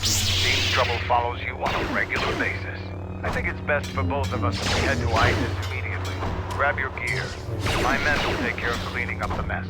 Seems trouble follows you on a regular basis. I think it's best for both of us if we head to ISIS immediately. Grab your gear. My men will take care of cleaning up the mess.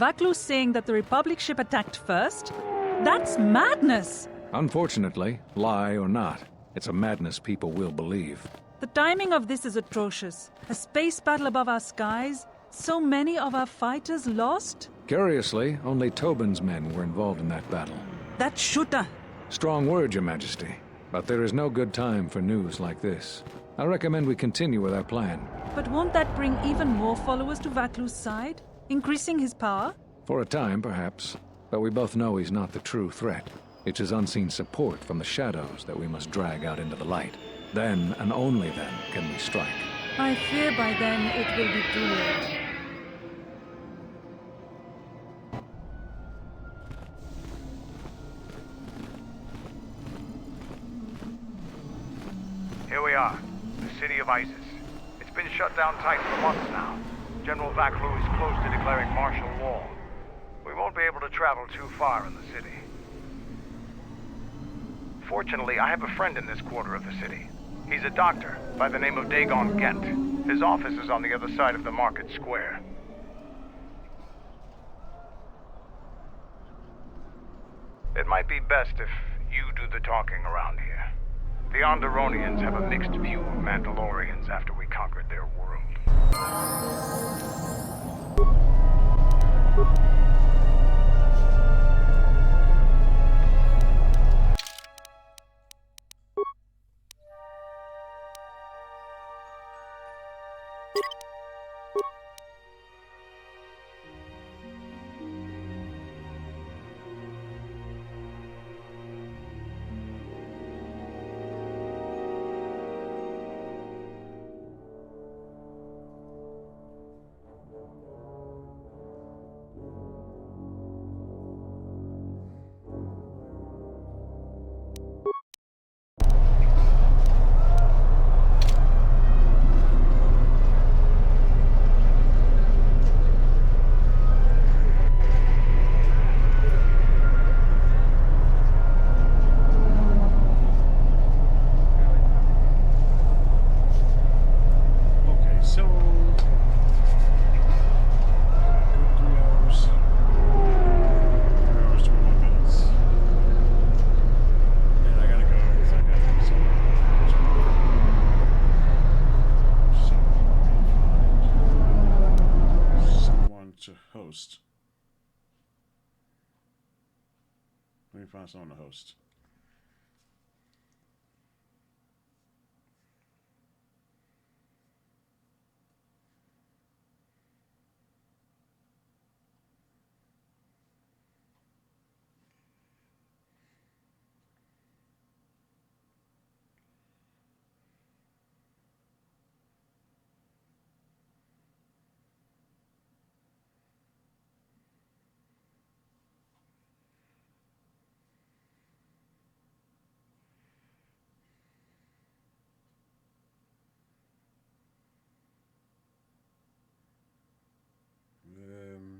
Vaklu's saying that the Republic ship attacked first? That's madness! Unfortunately, lie or not, it's a madness people will believe. The timing of this is atrocious. A space battle above our skies, so many of our fighters lost? Curiously, only Tobin's men were involved in that battle. That shooter! Strong word, Your Majesty. But there is no good time for news like this. I recommend we continue with our plan. But won't that bring even more followers to Vaklu's side? Increasing his power? For a time, perhaps. But we both know he's not the true threat. It's his unseen support from the shadows that we must drag out into the light. Then, and only then, can we strike. I fear by then it will be too late. Here we are, the city of ISIS. It's been shut down tight for months now. General Vaklu is close to declaring martial law. We won't be able to travel too far in the city. Fortunately, I have a friend in this quarter of the city. He's a doctor by the name of Dagon Gent. His office is on the other side of the market square. It might be best if you do the talking around here. The Onderonians have a mixed view of Mandalorians after we conquered their world. To host. Let me find someone to host.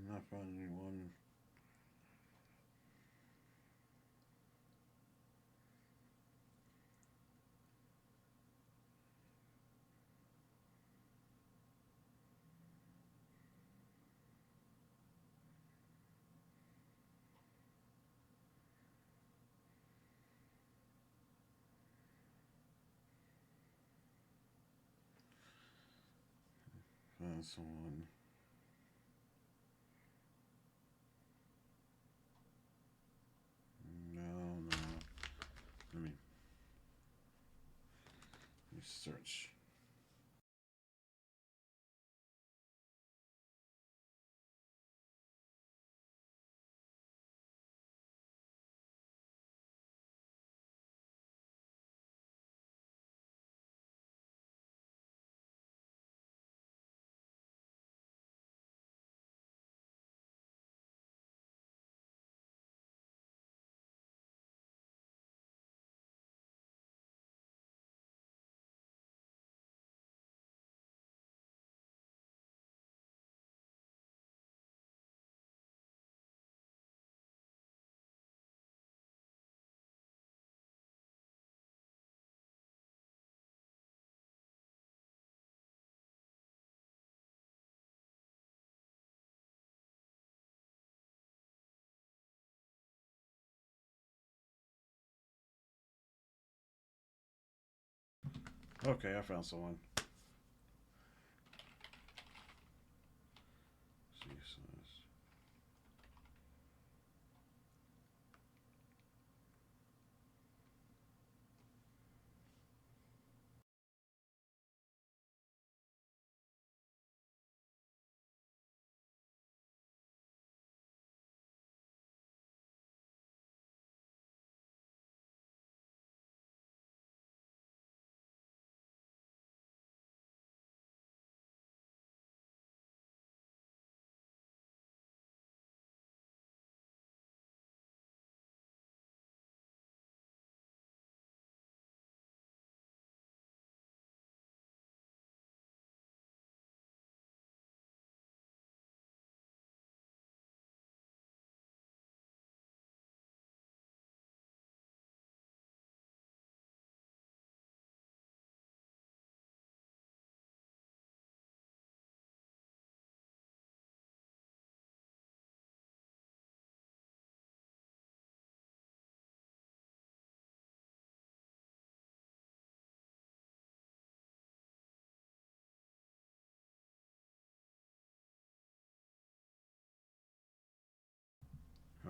Not finding anyone. Find someone. No. Let me search. Okay, I found someone.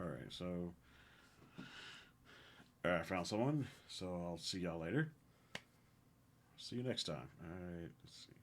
Alright, so I found someone, so I'll see y'all later. See you next time. Alright, let's see.